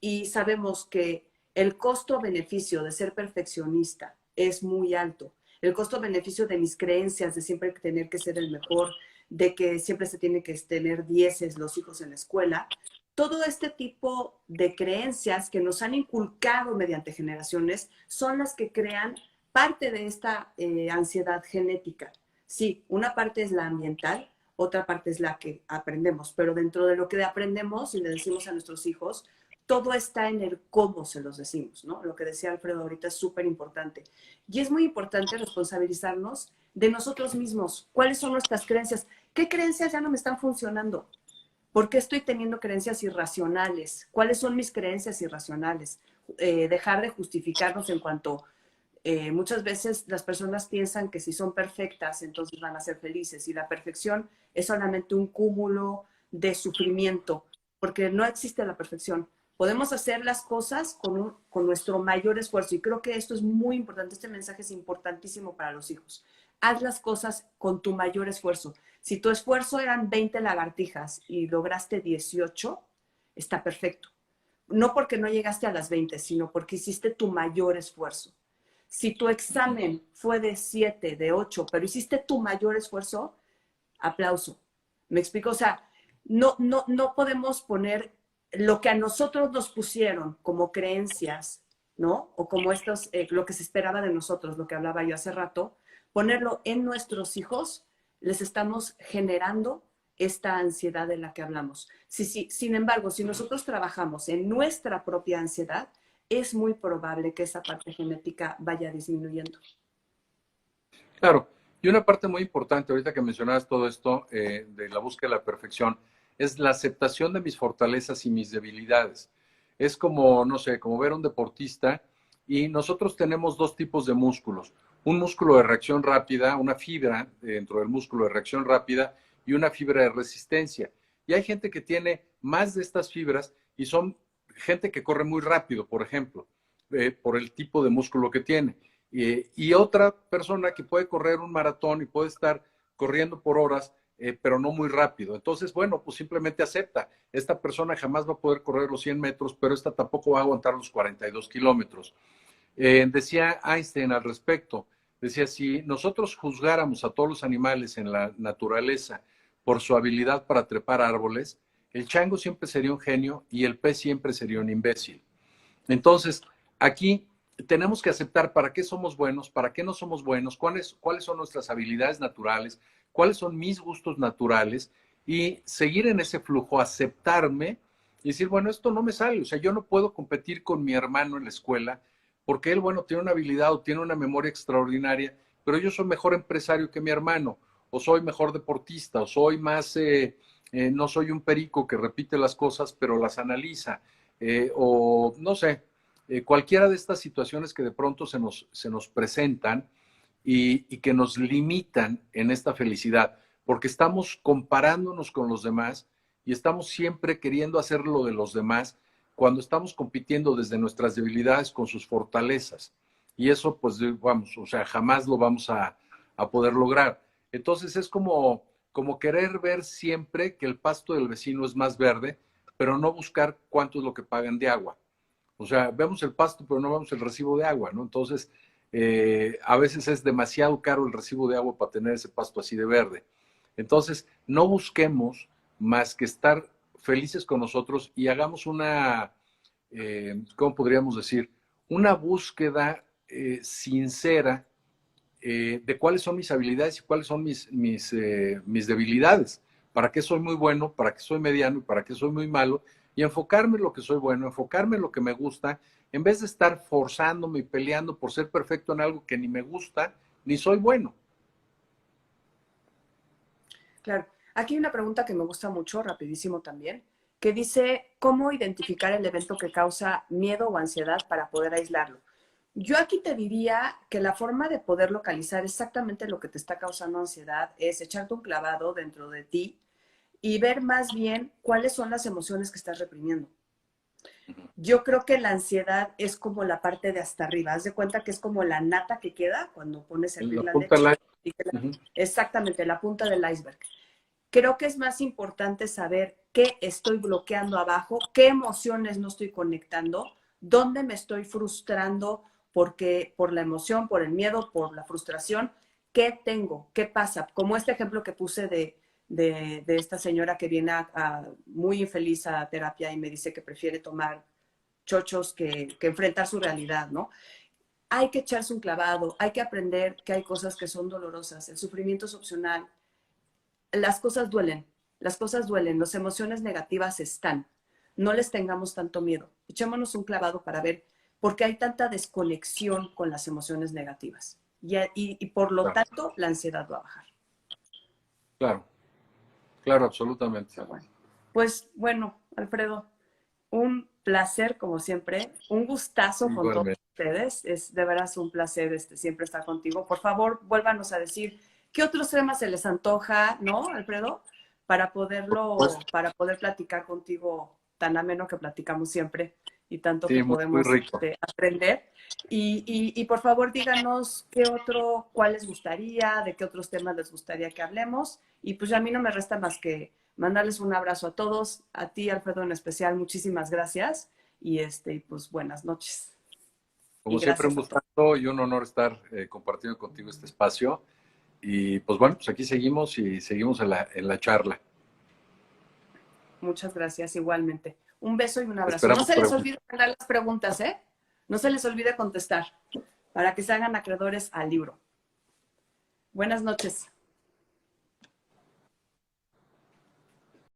y sabemos que el costo-beneficio de ser perfeccionista es muy alto. El costo-beneficio de mis creencias, de siempre tener que ser el mejor, de que siempre se tiene que tener dieces los hijos en la escuela. Todo este tipo de creencias que nos han inculcado mediante generaciones son las que crean parte de esta ansiedad genética. Sí, una parte es la ambiental, otra parte es la que aprendemos, pero dentro de lo que aprendemos y le decimos a nuestros hijos, todo está en el cómo se los decimos, ¿no? Lo que decía Alfredo ahorita es súper importante. Y es muy importante responsabilizarnos de nosotros mismos. ¿Cuáles son nuestras creencias? ¿Qué creencias ya no me están funcionando? ¿Por qué estoy teniendo creencias irracionales? ¿Cuáles son mis creencias irracionales? Dejar de justificarnos en cuanto muchas veces las personas piensan que si son perfectas, entonces van a ser felices. Y la perfección es solamente un cúmulo de sufrimiento, porque no existe la perfección. Podemos hacer las cosas con nuestro mayor esfuerzo. Y creo que esto es muy importante. Este mensaje es importantísimo para los hijos. Haz las cosas con tu mayor esfuerzo. Si tu esfuerzo eran 20 lagartijas y lograste 18, está perfecto. No porque no llegaste a las 20, sino porque hiciste tu mayor esfuerzo. Si tu examen fue de 7, de 8, pero hiciste tu mayor esfuerzo, aplauso. ¿Me explico? O sea, no podemos poner lo que a nosotros nos pusieron como creencias, ¿no? O como lo que se esperaba de nosotros, lo que hablaba yo hace rato, ponerlo en nuestros hijos, les estamos generando esta ansiedad de la que hablamos. Sin embargo, si nosotros trabajamos en nuestra propia ansiedad, es muy probable que esa parte genética vaya disminuyendo. Claro, y una parte muy importante, ahorita que mencionabas todo esto de la búsqueda de la perfección, es la aceptación de mis fortalezas y mis debilidades. Es como, no sé, como ver a un deportista y nosotros tenemos dos tipos de músculos. Un músculo de reacción rápida, una fibra dentro del músculo de reacción rápida y una fibra de resistencia. Y hay gente que tiene más de estas fibras y son gente que corre muy rápido, por ejemplo, por el tipo de músculo que tiene. Y otra persona que puede correr un maratón y puede estar corriendo por horas, pero no muy rápido. Entonces, bueno, pues simplemente acepta. Esta persona jamás va a poder correr los 100 metros, pero esta tampoco va a aguantar los 42 kilómetros. Decía Einstein al respecto, decía, si nosotros juzgáramos a todos los animales en la naturaleza por su habilidad para trepar árboles, el chango siempre sería un genio y el pez siempre sería un imbécil. Entonces, aquí tenemos que aceptar para qué somos buenos, para qué no somos buenos, cuáles son nuestras habilidades naturales, cuáles son mis gustos naturales y seguir en ese flujo, aceptarme y decir, bueno, esto no me sale, o sea, yo no puedo competir con mi hermano en la escuela porque él, bueno, tiene una habilidad o tiene una memoria extraordinaria, pero yo soy mejor empresario que mi hermano, o soy mejor deportista, o soy más, no soy un perico que repite las cosas, pero las analiza o no sé, cualquiera de estas situaciones que de pronto se nos presentan y que nos limitan en esta felicidad, porque estamos comparándonos con los demás y estamos siempre queriendo hacer lo de los demás cuando estamos compitiendo desde nuestras debilidades con sus fortalezas. Y eso, pues, vamos, o sea, jamás lo vamos a poder lograr. Entonces es como querer ver siempre que el pasto del vecino es más verde, pero no buscar cuánto es lo que pagan de agua. O sea, vemos el pasto, pero no vemos el recibo de agua, ¿no? Entonces, a veces es demasiado caro el recibo de agua para tener ese pasto así de verde. Entonces, no busquemos más que estar felices con nosotros y hagamos una, ¿cómo podríamos decir? Una búsqueda sincera de cuáles son mis habilidades y cuáles son mis debilidades, para qué soy muy bueno, para qué soy mediano y para qué soy muy malo, y enfocarme en lo que soy bueno, enfocarme en lo que me gusta, en vez de estar forzándome y peleando por ser perfecto en algo que ni me gusta, ni soy bueno. Claro. Aquí hay una pregunta que me gusta mucho, rapidísimo también, que dice, ¿cómo identificar el evento que causa miedo o ansiedad para poder aislarlo? Yo aquí te diría que la forma de poder localizar exactamente lo que te está causando ansiedad es echarte un clavado dentro de ti y ver más bien cuáles son las emociones que estás reprimiendo. Yo creo que la ansiedad es como la parte de hasta arriba. Haz de cuenta que es como la nata que queda cuando pones a En hervir la la punta leche. del aire. Exactamente, la punta del iceberg. Creo que es más importante saber qué estoy bloqueando abajo, qué emociones no estoy conectando, dónde me estoy frustrando porque por la emoción, por el miedo, por la frustración, qué tengo, qué pasa. Como este ejemplo que puse de esta señora que viene muy infeliz a terapia y me dice que prefiere tomar chochos que enfrentar su realidad, ¿no? Hay que echarse un clavado, hay que aprender que hay cosas que son dolorosas, el sufrimiento es opcional, las cosas duelen, las emociones negativas están. No les tengamos tanto miedo. Echémonos un clavado para ver por qué hay tanta desconexión con las emociones negativas. Y por lo Claro, tanto, la ansiedad va a bajar. claro, claro, absolutamente. Pero bueno. Pues bueno, Alfredo, un placer como siempre, un gustazo con todos Igualmente. ustedes. Es de veras un placer siempre estar contigo. Por favor, vuélvanos a decir qué otros temas se les antoja, ¿no, Alfredo? Pues Para poder platicar contigo tan ameno que platicamos siempre y tanto que sí, muy, muy podemos rico. aprender. Y por favor díganos cuál les gustaría, de qué otros temas les gustaría que hablemos. Y pues a mí no me resta más que mandarles un abrazo a todos, a ti, Alfredo, en especial, muchísimas gracias. Y pues buenas noches. Y Como siempre, un gracias a todos. gustazo y un honor estar compartiendo contigo este espacio. Y pues bueno, pues aquí seguimos y seguimos en la charla. Muchas gracias igualmente. Un beso y un abrazo. No Esperamos se les preguntas. olvide mandar las preguntas, ¿eh? No se les olvide contestar para que se hagan acreedores al libro. Buenas noches.